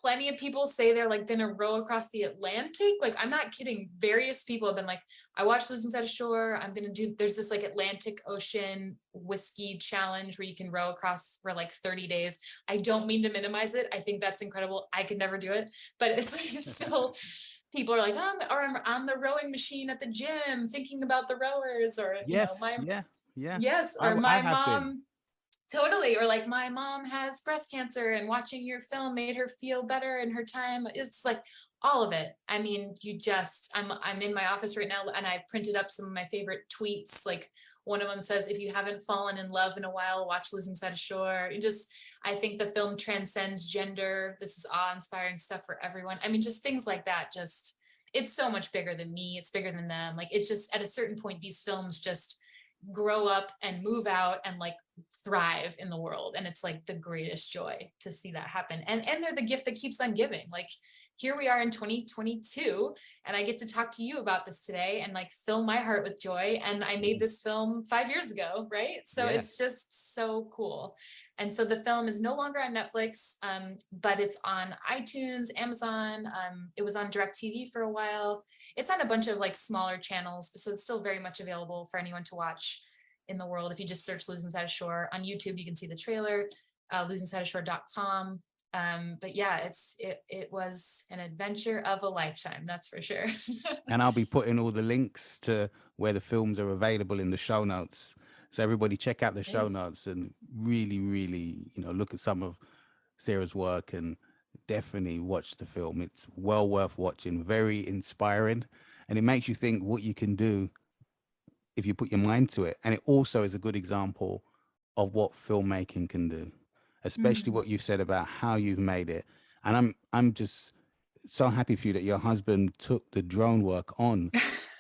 plenty of people say they're like gonna row across the Atlantic. Like, I'm not kidding. Various people have been like, I watched Losing Sight of Shore. There's this like Atlantic Ocean whiskey challenge where you can row across for like 30 days. I don't mean to minimize it. I think that's incredible. I could never do it, but it's like still people are like, or I'm on the rowing machine at the gym thinking about the rowers, or yes, yes, or my mom. Totally. Or like, my mom has breast cancer and watching your film made her feel better in her time. It's like all of it. I mean, I'm in my office right now and I printed up some of my favorite tweets. Like, one of them says, if you haven't fallen in love in a while, watch Losing Sight of Shore. I think the film transcends gender. This is awe-inspiring stuff for everyone. I mean, just things like that. It's so much bigger than me. It's bigger than them. Like, it's just, at a certain point, these films just grow up and move out and like thrive in the world. And it's like the greatest joy to see that happen. And they're the gift that keeps on giving. Like, here we are in 2022 and I get to talk to you about this today and like fill my heart with joy. And I made this film 5 years ago, right? So It's just so cool. And so the film is no longer on Netflix, but it's on iTunes, Amazon. It was on DirecTV for a while. It's on a bunch of like smaller channels, so it's still very much available for anyone to watch in the world. If you just search Losing Sight of Shore on YouTube, you can see the trailer, losingsightofshore.com. But yeah, it was an adventure of a lifetime, that's for sure. And I'll be putting all the links to where the films are available in the show notes. So everybody check out the show notes and really, really, look at some of Sarah's work and definitely watch the film. It's well worth watching, very inspiring. And it makes you think what you can do if you put your mind to it. And it also is a good example of what filmmaking can do, especially what you said about how you've made it. And I'm just so happy for you that your husband took the drone work on,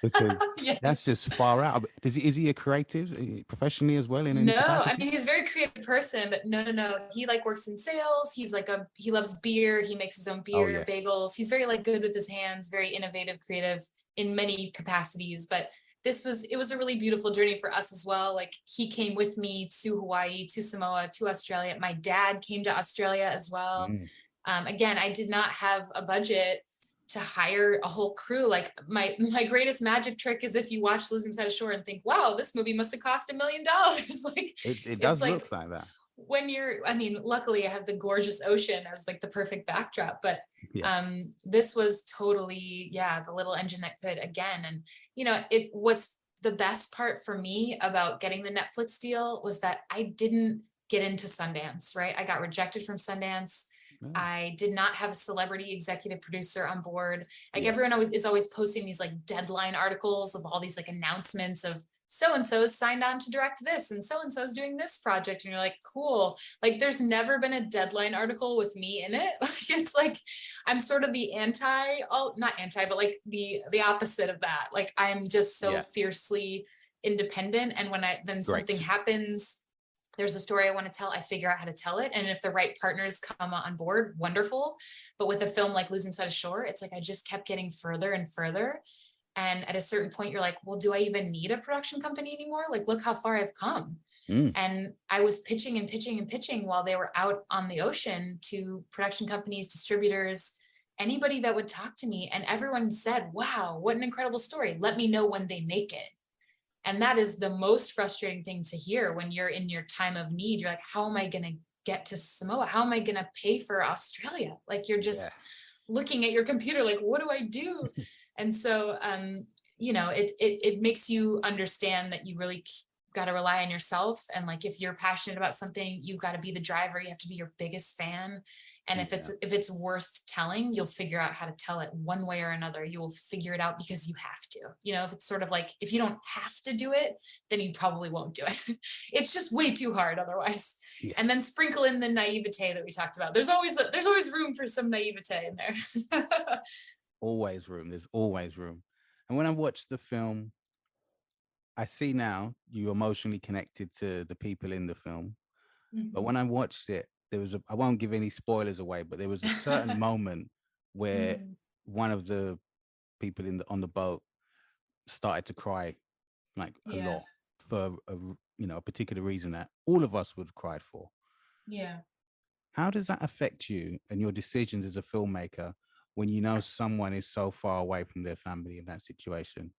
because that's just far out. Is he a creative professionally as well? No, I mean, he's a very creative person, but no. He like works in sales. He's like he loves beer. He makes his own beer, bagels. He's very like good with his hands, very innovative, creative in many capacities. But it was a really beautiful journey for us as well. Like he came with me to Hawaii, to Samoa, to Australia. My dad came to Australia as well. Again, I did not have a budget to hire a whole crew. Like my greatest magic trick is if you watch Losing Sight of Shore and think, wow, this movie must have cost $1 million. Like it does look like that. When luckily I have the gorgeous ocean as like the perfect backdrop, but this was totally, the little engine that could again. And, what's the best part for me about getting the Netflix deal was that I didn't get into Sundance, right? I got rejected from Sundance. I did not have a celebrity executive producer on board. Like everyone is always posting these like deadline articles of all these like announcements of so-and-so is signed on to direct this and so-and-so is doing this project. And you're like, cool. Like there's never been a deadline article with me in it. Like, it's like, I'm sort of the not anti, but like the opposite of that. Like I'm just so fiercely independent. And when something happens, there's a story I want to tell, I figure out how to tell it. And if the right partners come on board, wonderful. But with a film like Losing Sight of Shore, it's like, I just kept getting further and further. And at a certain point, you're like, well, do I even need a production company anymore? Like, look how far I've come. And I was pitching and pitching and pitching while they were out on the ocean to production companies, distributors, anybody that would talk to me. And everyone said, wow, what an incredible story. Let me know when they make it. And that is the most frustrating thing to hear when you're in your time of need. You're like, how am I going to get to Samoa? How am I going to pay for Australia? Like you're just looking at your computer, like, what do I do? And so, it makes you understand that you really got to rely on yourself. And like, if you're passionate about something, you've got to be the driver. You have to be your biggest fan. And if it's worth telling, you'll figure out how to tell it one way or another. You will figure it out because you have to, if it's sort of like, if you don't have to do it, then you probably won't do it. It's just way too hard otherwise. And then sprinkle in the naivete that we talked about. There's always room for some naivete in there. Always room. There's always room. And when I watch the film, I see now you emotionally connected to the people in the film. But when I watched it, I won't give any spoilers away, but there was a certain moment where one of the people on the boat started to cry like a lot for a particular reason that all of us would have cried for. Yeah. How does that affect you and your decisions as a filmmaker when you know someone is so far away from their family in that situation?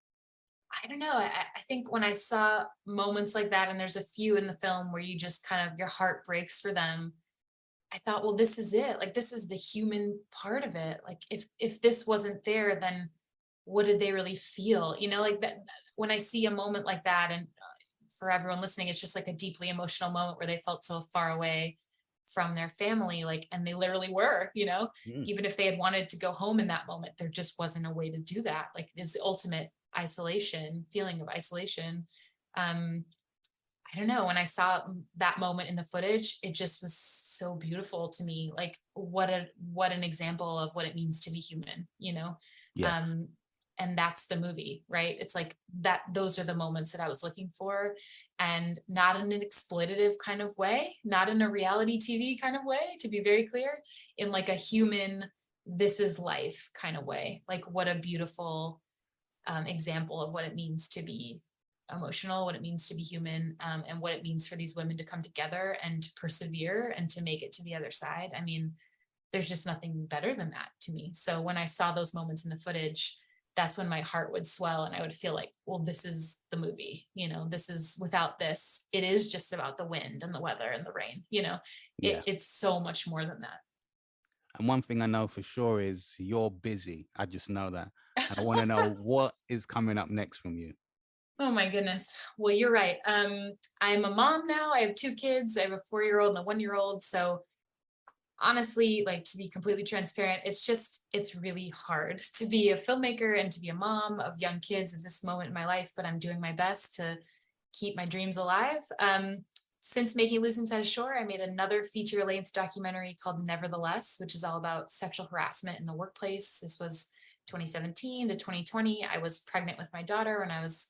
I don't know. I think when I saw moments like that, and there's a few in the film where you just kind of, your heart breaks for them. I thought, well, this is it. Like, this is the human part of it. Like, if this wasn't there, then what did they really feel? Like that, when I see a moment like that, and for everyone listening, it's just like a deeply emotional moment where they felt so far away from their family, like, and they literally were, even if they had wanted to go home in that moment, there just wasn't a way to do that. Like, it's the ultimate feeling of isolation. I don't know, when I saw that moment in the footage, it just was so beautiful to me. Like, what an example of what it means to be human, and that's the movie, right? It's like that, those are the moments that I was looking for, and not in an exploitative kind of way, not in a reality TV kind of way, to be very clear, in like a human, this is life kind of way. Like, what a beautiful example of what it means to be emotional, what it means to be human, and what it means for these women to come together and to persevere and to make it to the other side. I mean, there's just nothing better than that to me. So when I saw those moments in the footage, that's when my heart would swell and I would feel like, well, this is the movie, this is, without this, it is just about the wind and the weather and the rain, it's so much more than that. And one thing I know for sure is you're busy. I just know that. And I want to know what is coming up next from you. Oh my goodness. Well, you're right. I'm a mom now. I have 2 kids. I have a 4-year-old and a 1-year-old. So honestly, like, to be completely transparent, it's really hard to be a filmmaker and to be a mom of young kids at this moment in my life, but I'm doing my best to keep my dreams alive. Since making Losing Sight of Shore, I made another feature-length documentary called Nevertheless, which is all about sexual harassment in the workplace. This was 2017 to 2020. I was pregnant with my daughter, and I was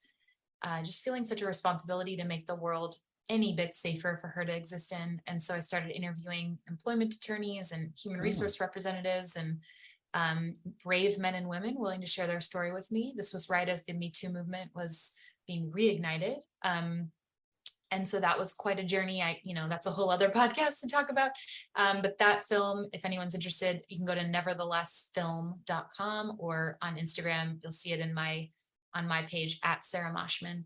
just feeling such a responsibility to make the world any bit safer for her to exist in. And so I started interviewing employment attorneys and human resource representatives and brave men and women willing to share their story with me. This was right as the Me Too movement was being reignited. And so that was quite a journey. That's a whole other podcast to talk about. But that film, if anyone's interested, you can go to neverthelessfilm.com, or on Instagram, you'll see it on my page at Sarah Moshman,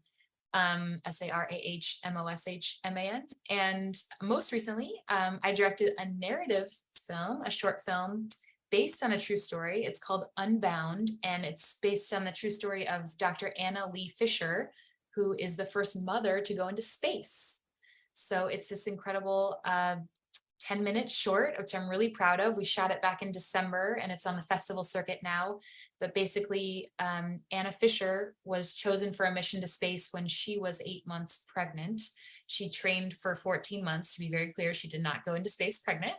SarahMoshman. And most recently, I directed a narrative film, a short film based on a true story. It's called Unbound, and it's based on the true story of Dr. Anna Lee Fisher, who is the first mother to go into space. So it's this incredible 10-minute short, which I'm really proud of. We shot it back in December, and it's on the festival circuit now. But basically, Anna Fisher was chosen for a mission to space when she was 8 months pregnant. She trained for 14 months, to be very clear. She did not go into space pregnant.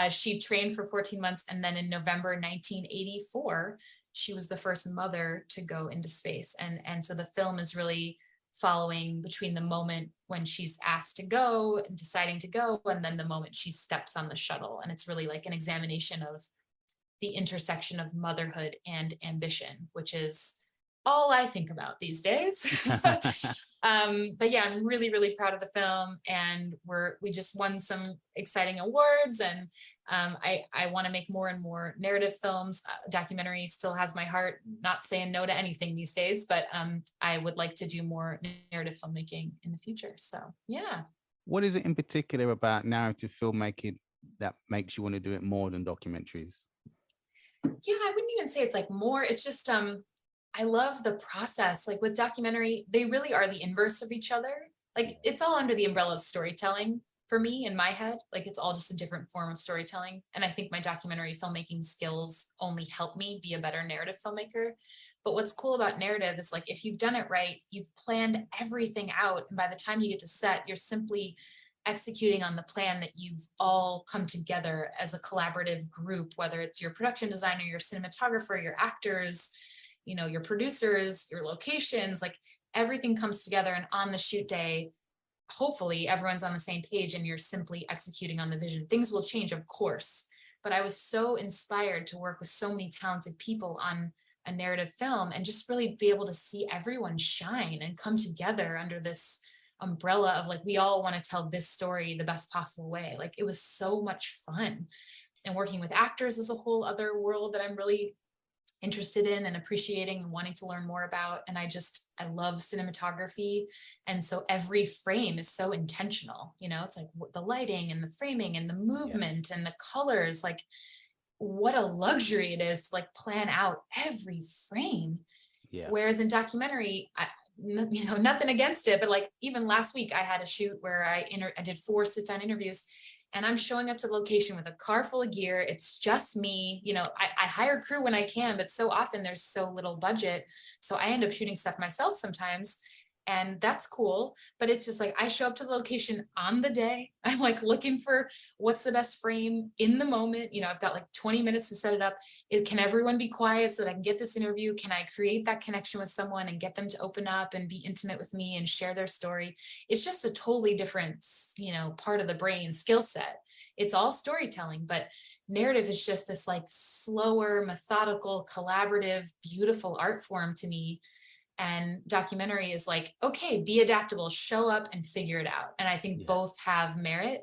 She trained for 14 months, and then in November 1984, she was the first mother to go into space. And so the film is really following between the moment when she's asked to go and deciding to go, and then the moment she steps on the shuttle. And it's really like an examination of the intersection of motherhood and ambition, which is all I think about these days. But yeah, I'm really, really proud of the film, and we just won some exciting awards, and I want to make more and more narrative films. Documentary still has my heart, not saying no to anything these days, but I would like to do more narrative filmmaking in the future. So yeah. What is it in particular about narrative filmmaking that makes you want to do it more than documentaries? Yeah, I wouldn't even say it's like more. It's just I love the process. Like with documentary, they really are the inverse of each other. Like it's all under the umbrella of storytelling for me in my head. Like it's all just a different form of storytelling. And I think my documentary filmmaking skills only help me be a better narrative filmmaker. But what's cool about narrative is like, if you've done it right, you've planned everything out. And by the time you get to set, you're simply executing on the plan that you've all come together as a collaborative group, whether it's your production designer, your cinematographer, your actors, your producers, your locations, like everything comes together. And on the shoot day, hopefully everyone's on the same page and you're simply executing on the vision. Things will change, of course, but I was so inspired to work with so many talented people on a narrative film and just really be able to see everyone shine and come together under this umbrella of like, we all want to tell this story the best possible way. Like it was so much fun. And working with actors is a whole other world that I'm really interested in and appreciating and wanting to learn more about. And I love cinematography. And so every frame is so intentional, it's like the lighting and the framing and the movement and the colors, like what a luxury it is to like plan out every frame. Yeah. Whereas in documentary, nothing against it, but like even last week I had a shoot where I did 4 sit-down interviews. And I'm showing up to the location with a car full of gear. It's just me. I hire crew when I can, but so often there's so little budget. So I end up shooting stuff myself sometimes. And that's cool. But it's just like, I show up to the location on the day. I'm like looking for what's the best frame in the moment. I've got like 20 minutes to set it up. Can everyone be quiet so that I can get this interview? Can I create that connection with someone and get them to open up and be intimate with me and share their story? It's just a totally different, part of the brain skill set. It's all storytelling, but narrative is just this like slower, methodical, collaborative, beautiful art form to me. And documentary is like, okay, be adaptable, show up and figure it out. And I think both have merit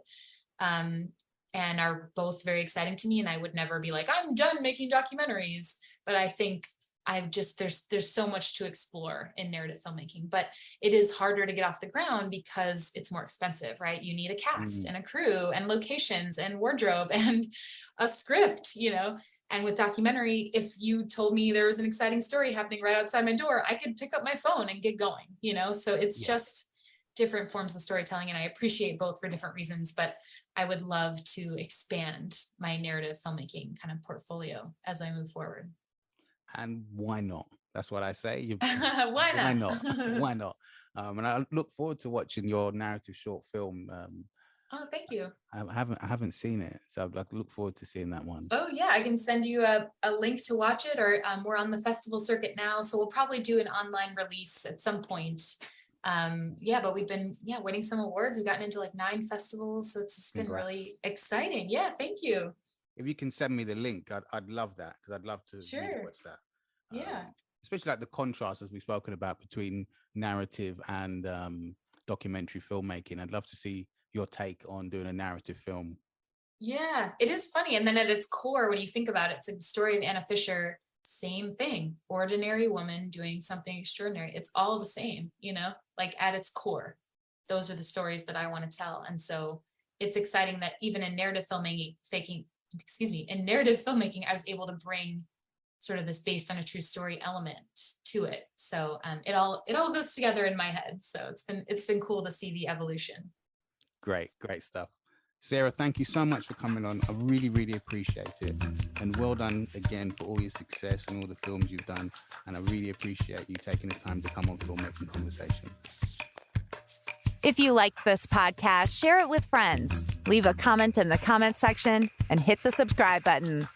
and are both very exciting to me. And I would never be like, I'm done making documentaries. But I think there's so much to explore in narrative filmmaking, but it is harder to get off the ground because it's more expensive, right? You need a cast and a crew and locations and wardrobe and a script, And with documentary, if you told me there was an exciting story happening right outside my door, I could pick up my phone and get going, So it's just different forms of storytelling. And I appreciate both for different reasons, but I would love to expand my narrative filmmaking kind of portfolio as I move forward. And why not? That's what I say. Why not? Why not? Why not? And I look forward to watching your narrative short film. Oh, thank you. I haven't seen it, so I look forward to seeing that one. Oh yeah, I can send you a link to watch it, or we're on the festival circuit now, so we'll probably do an online release at some point. But we've been winning some awards. We've gotten into like 9 festivals, so it's been really exciting. Yeah, thank you. if you can send me the link, I'd love that, because I'd love to really watch that. Yeah. Especially like the contrast, as we've spoken about, between narrative and documentary filmmaking. I'd love to see your take on doing a narrative film. Yeah, it is funny. And then at its core, when you think about it, it's like the story of Anna Fisher, same thing. Ordinary woman doing something extraordinary. It's all the same, you know, like at its core. Those are the stories that I want to tell. And so it's exciting that even in narrative filmmaking, I was able to bring sort of this based on a true story element to it. So it all goes together in my head. So it's been cool to see the evolution. Great stuff. Sarah, thank you so much for coming on. I really, really appreciate it. And well done again for all your success and all the films you've done. And I really appreciate you taking the time to come on Filmmaking Conversations. If you liked this podcast, share it with friends, leave a comment in the comment section, and hit the subscribe button.